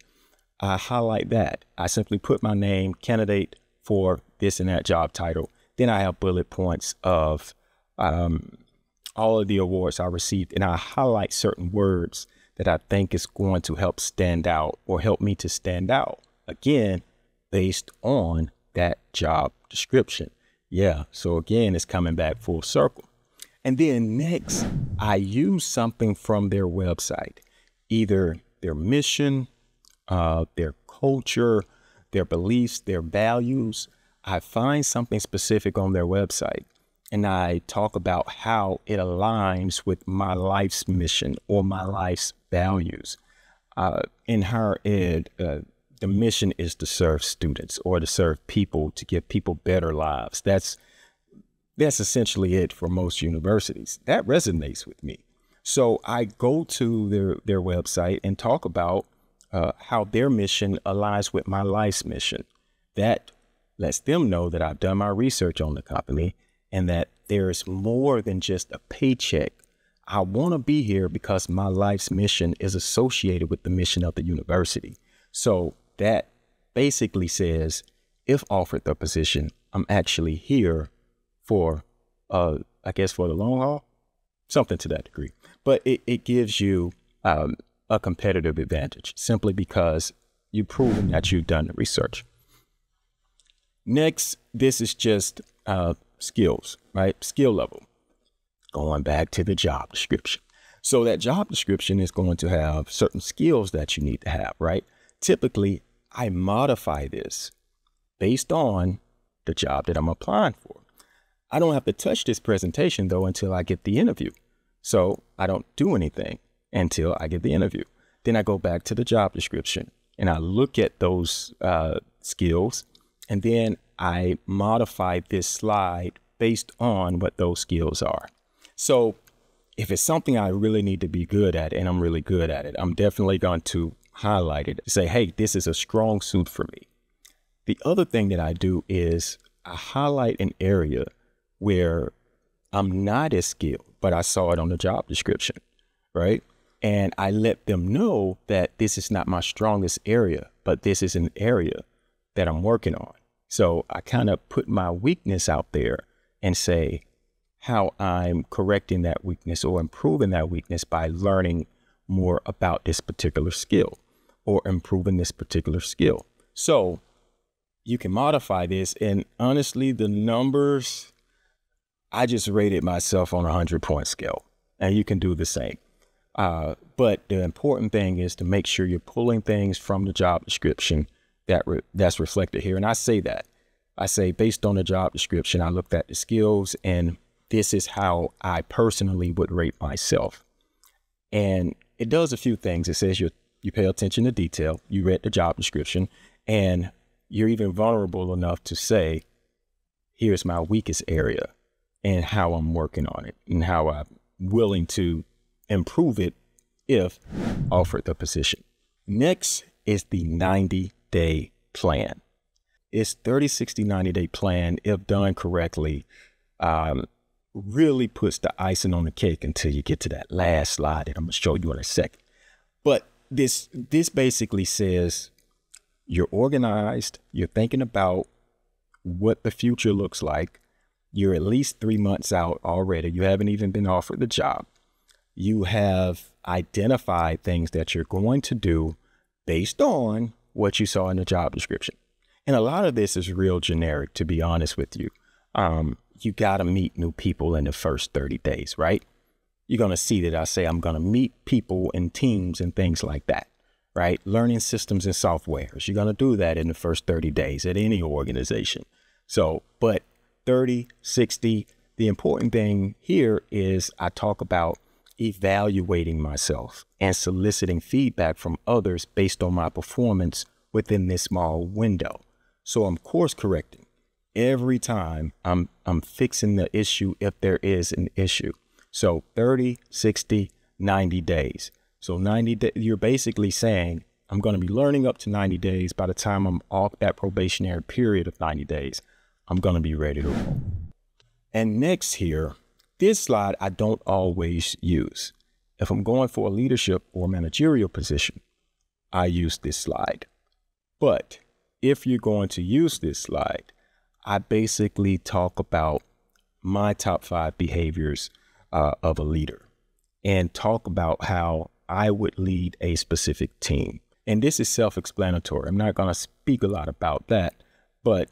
I highlight that. I simply put my name, candidate for this and that job title. Then I have bullet points of all of the awards I received, and I highlight certain words that I think is going to help stand out or help me to stand out. Again, based on that job description. Yeah, so again, it's coming back full circle. And then next, I use something from their website, either their mission, their culture, their beliefs, their values. I find something specific on their website and I talk about how it aligns with my life's mission or my life's values. In higher ed, the mission is to serve students or to serve people, to give people better lives. That's essentially it for most universities. That resonates with me. So I go to their website and talk about how their mission aligns with my life's mission. That lets them know that I've done my research on the company and that there's more than just a paycheck. I want to be here because my life's mission is associated with the mission of the university. So that basically says, if offered the position, I'm actually here for, I guess, for the long haul, something to that degree. But it gives you a competitive advantage simply because you've proven that you've done the research. Next, this is just skills, right? Skill level. Going back to the job description. So that job description is going to have certain skills that you need to have, right? Typically, I modify this based on the job that I'm applying for. I don't have to touch this presentation though until I get the interview. So I don't do anything until I get the interview. Then I go back to the job description and I look at those skills, and then I modify this slide based on what those skills are. So if it's something I really need to be good at and I'm really good at it, I'm definitely going to highlight it, say, hey, this is a strong suit for me. The other thing that I do is I highlight an area where I'm not as skilled, but I saw it on the job description, right? And I let them know that this is not my strongest area, but this is an area that I'm working on. So I kind of put my weakness out there and say how I'm correcting that weakness or improving that weakness by learning more about this particular skill or improving this particular skill. So you can modify this, and honestly, the numbers, I just rated myself on a 100-point scale, and you can do the same. But the important thing is to make sure you're pulling things from the job description that's reflected here. And I say that. I say based on the job description, I looked at the skills, and this is how I personally would rate myself. And it does a few things. It says you pay attention to detail, you read the job description, and you're even vulnerable enough to say, here's my weakest area and how I'm working on it and how I'm willing to improve it if offered the position. Next is the 90-day plan. It's 30, 60, 90-day plan, if done correctly, really puts the icing on the cake until you get to that last slide that I'm going to show you in a second. But this basically says you're organized, you're thinking about what the future looks like, you're at least 3 months out already, you haven't even been offered the job, you have identified things that you're going to do based on what you saw in the job description. And a lot of this is real generic, to be honest with you. You got to meet new people in the first 30 days, right? You're going to see that I say I'm going to meet people in teams and things like that, right? Learning systems and softwares. You're going to do that in the first 30 days at any organization. So, but 30, 60, the important thing here is I talk about evaluating myself and soliciting feedback from others based on my performance within this small window. So I'm course correcting every time I'm fixing the issue if there is an issue. So 30, 60, 90 days. So 90 days, you're basically saying, I'm going to be learning up to 90 days. By the time I'm off that probationary period of 90 days, I'm going to be ready to roll. And next here, this slide I don't always use. If I'm going for a leadership or managerial position, I use this slide. But if you're going to use this slide, I basically talk about my top 5 behaviors of a leader and talk about how I would lead a specific team. And this is self-explanatory. I'm not going to speak a lot about that, but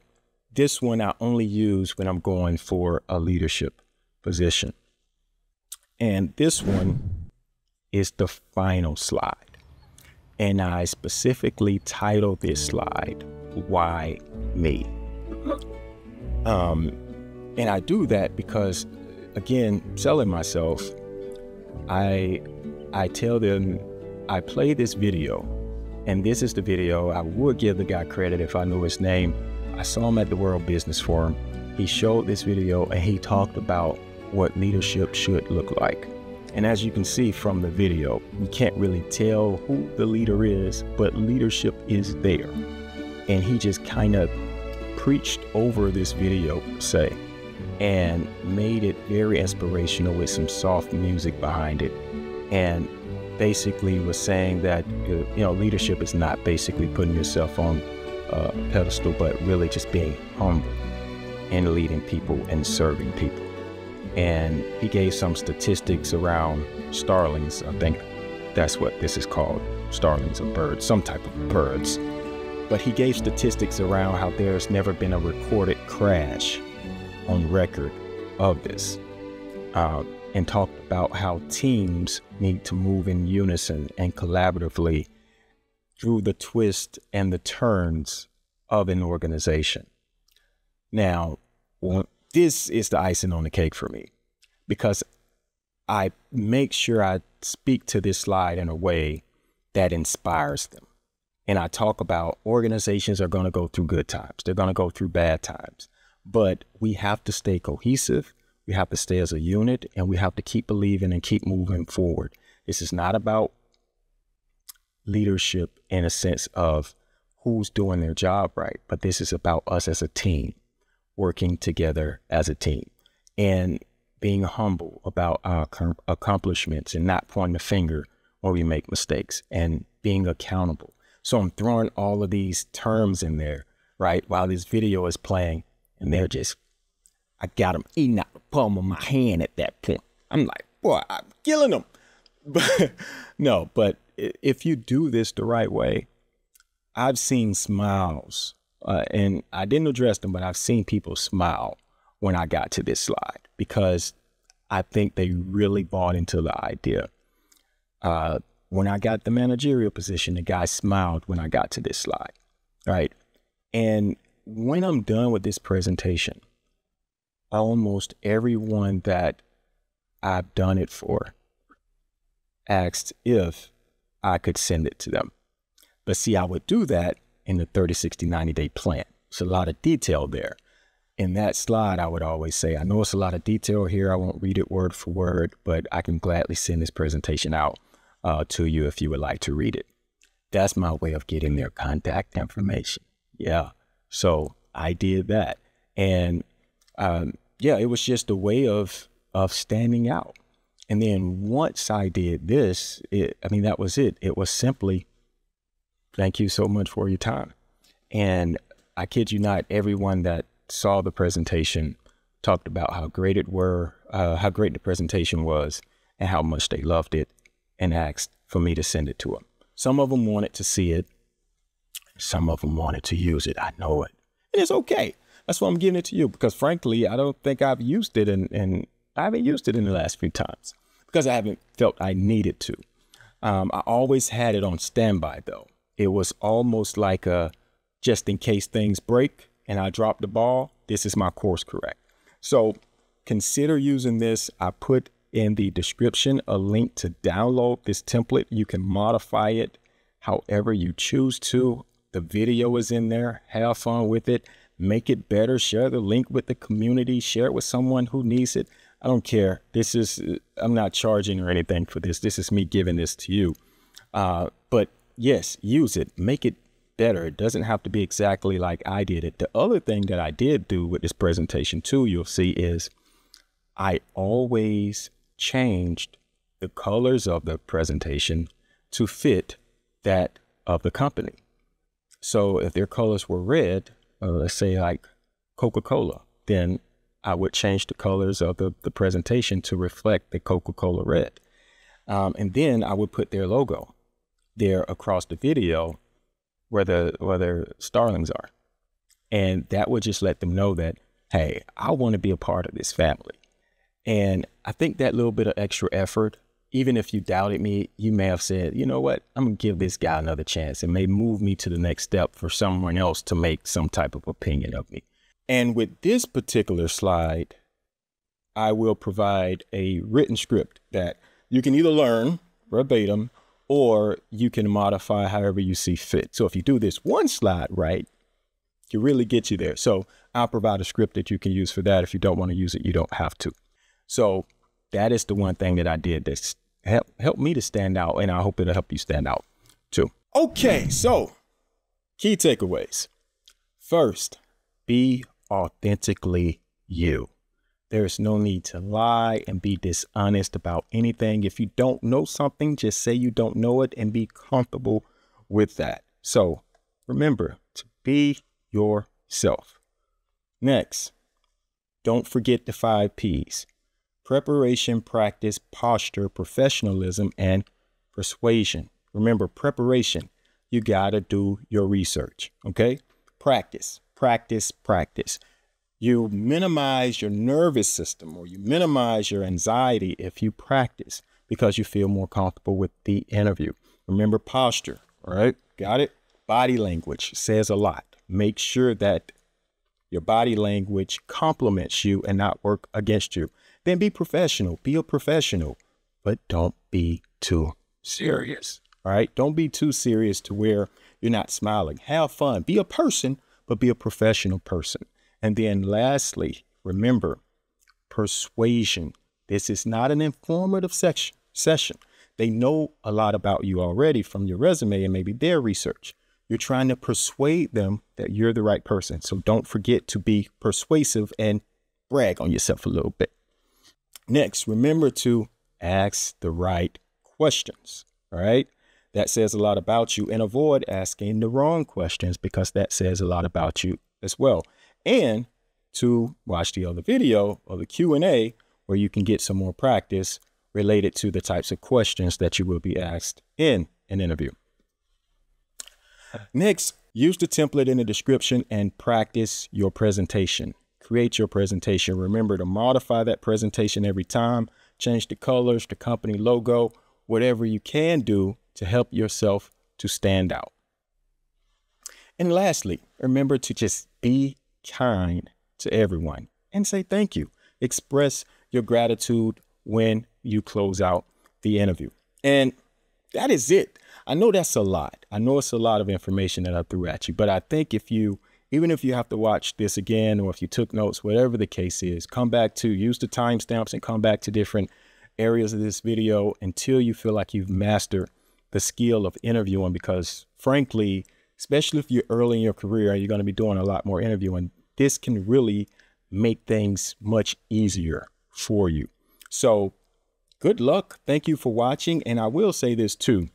this one I only use when I'm going for a leadership position. And this one is the final slide. And I specifically titled this slide, Why Me? And I do that because, again, selling myself, I tell them, I play this video, and this is the video. I would give the guy credit if I knew his name. I saw him at the World Business Forum. He showed this video and he talked about what leadership should look like. And as you can see from the video, you can't really tell who the leader is, but leadership is there. And he just kind of preached over this video, say, and made it very inspirational with some soft music behind it. And basically was saying that, leadership is not basically putting yourself on a pedestal, but really just being humble and leading people and serving people. And he gave some statistics around starlings. I think that's what this is called. Starlings are birds, some type of birds. But he gave statistics around how there's never been a recorded crash on record of this. And talked about how teams need to move in unison and collaboratively through the twists and the turns of an organization. Now, this is the icing on the cake for me, because I make sure I speak to this slide in a way that inspires them. And I talk about organizations are going to go through good times. They're going to go through bad times. But we have to stay cohesive. We have to stay as a unit, and we have to keep believing and keep moving forward. This is not about leadership in a sense of who's doing their job right, but this is about us as a team, working together as a team and being humble about our accomplishments and not pointing the finger when we make mistakes and being accountable. So I'm throwing all of these terms in there, right, while this video is playing, and they're just, I got them eating out the palm of my hand at that point. I'm like, boy, I'm killing them. But no, but if you do this the right way, I've seen smiles, and I didn't address them, but I've seen people smile when I got to this slide, because I think they really bought into the idea. When I got the managerial position, the guy smiled when I got to this slide, right? And when I'm done with this presentation, almost everyone that I've done it for asked if I could send it to them. But see, I would do that in the 30, 60, 90-day plan. It's a lot of detail there. In that slide, I would always say, I know it's a lot of detail here. I won't read it word for word, but I can gladly send this presentation out to you if you would like to read it. That's my way of getting their contact information. Yeah. So I did that. And yeah, it was just a way of standing out. And then once I did this, that was it. It was simply, thank you so much for your time. And I kid you not, everyone that saw the presentation talked about how great how great the presentation was and how much they loved it, and asked for me to send it to them. Some of them wanted to see it. Some of them wanted to use it. I know it. And it's okay. That's why I'm giving it to you, because frankly, I don't think I've used it, and I haven't used it in the last few times because I haven't felt I needed to. I always had it on standby though. It was almost like a, just in case things break and I drop the ball, this is my course correct. So consider using this. I put in the description a link to download this template. You can modify it however you choose to. The video is in there. Have fun with it. Make it better. Share the link with the community. Share it with someone who needs it. I don't care. I'm not charging or anything for this. This is me giving this to you. But yes, use it, make it better. It doesn't have to be exactly like I did it. The other thing that I did do with this presentation too, you'll see, is I always changed the colors of the presentation to fit that of the company. So if their colors were red, let's say like Coca-Cola, then I would change the colors of the presentation to reflect the Coca-Cola red. And then I would put their logo there across the video where their starlings are. And that would just let them know that, hey, I want to be a part of this family. And I think that little bit of extra effort, even if you doubted me, you may have said, you know what, I'm going to give this guy another chance. It may move me to the next step for someone else to make some type of opinion of me. And with this particular slide, I will provide a written script that you can either learn verbatim or you can modify however you see fit. So if you do this one slide right, it really gets you there. So I'll provide a script that you can use for that. If you don't want to use it, you don't have to. So that is the one thing that I did that's helped me to stand out, and I hope it'll help you stand out too. Okay, so key takeaways. First, be authentically you. There's no need to lie and be dishonest about anything. If you don't know something, just say you don't know it and be comfortable with that. So remember to be yourself. Next, don't forget the 5 P's: preparation, practice, posture, professionalism, and persuasion. Remember, preparation, you got to do your research, okay? Practice, practice, practice. You minimize your nervous system, or you minimize your anxiety if you practice, because you feel more comfortable with the interview. Remember posture, all right? Got it? Body language says a lot. Make sure that your body language complements you and not work against you. Then be professional. Be a professional, but don't be too serious, all right? Don't be too serious to where you're not smiling. Have fun. Be a person, but be a professional person. And then lastly, remember, persuasion. This is not an informative session. They know a lot about you already from your resume and maybe their research. You're trying to persuade them that you're the right person. So don't forget to be persuasive and brag on yourself a little bit. Next, remember to ask the right questions, all right? That says a lot about you, and avoid asking the wrong questions, because that says a lot about you as well. And to watch the other video or the Q&A where you can get some more practice related to the types of questions that you will be asked in an interview. Next, use the template in the description and practice your presentation. Create your presentation. Remember to modify that presentation every time. Change the colors, the company logo, whatever you can do to help yourself to stand out. And lastly, remember to just be kind to everyone and say thank you. Express your gratitude when you close out the interview. And that is it. I know that's a lot. I know it's a lot of information that I threw at you, but I think even if you have to watch this again, or if you took notes, whatever the case is, use the timestamps and come back to different areas of this video until you feel like you've mastered the skill of interviewing, because frankly, especially if you're early in your career, you're going to be doing a lot more interviewing. This can really make things much easier for you. So good luck. Thank you for watching. And I will say this too,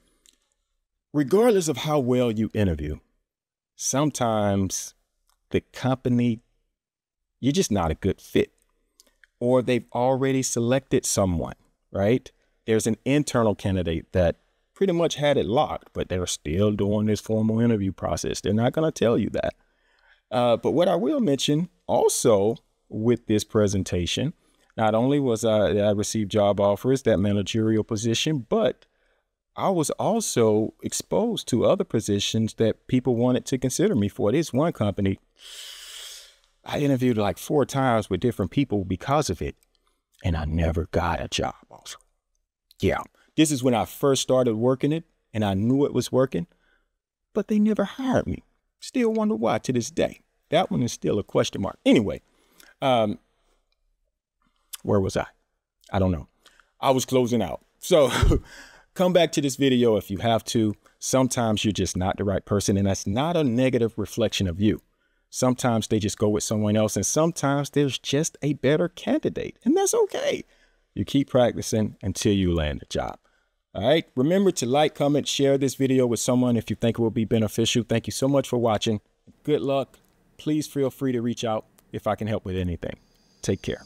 regardless of how well you interview, sometimes the company, you're just not a good fit, or they've already selected someone, right? There's an internal candidate that pretty much had it locked, but they're still doing this formal interview process. They're not going to tell you that. But what I will mention also with this presentation, not only was I received job offers, that managerial position, but I was also exposed to other positions that people wanted to consider me for. This one company, I interviewed like 4 times with different people because of it, and I never got a job offer. Yeah. This is when I first started working it, and I knew it was working, but they never hired me. Still wonder why to this day. That one is still a question mark. Anyway, where was I? I don't know. I was closing out. So come back to this video if you have to. Sometimes you're just not the right person, and that's not a negative reflection of you. Sometimes they just go with someone else, and sometimes there's just a better candidate, and that's okay. You keep practicing until you land a job. All right. Remember to like, comment, share this video with someone if you think it will be beneficial. Thank you so much for watching. Good luck. Please feel free to reach out if I can help with anything. Take care.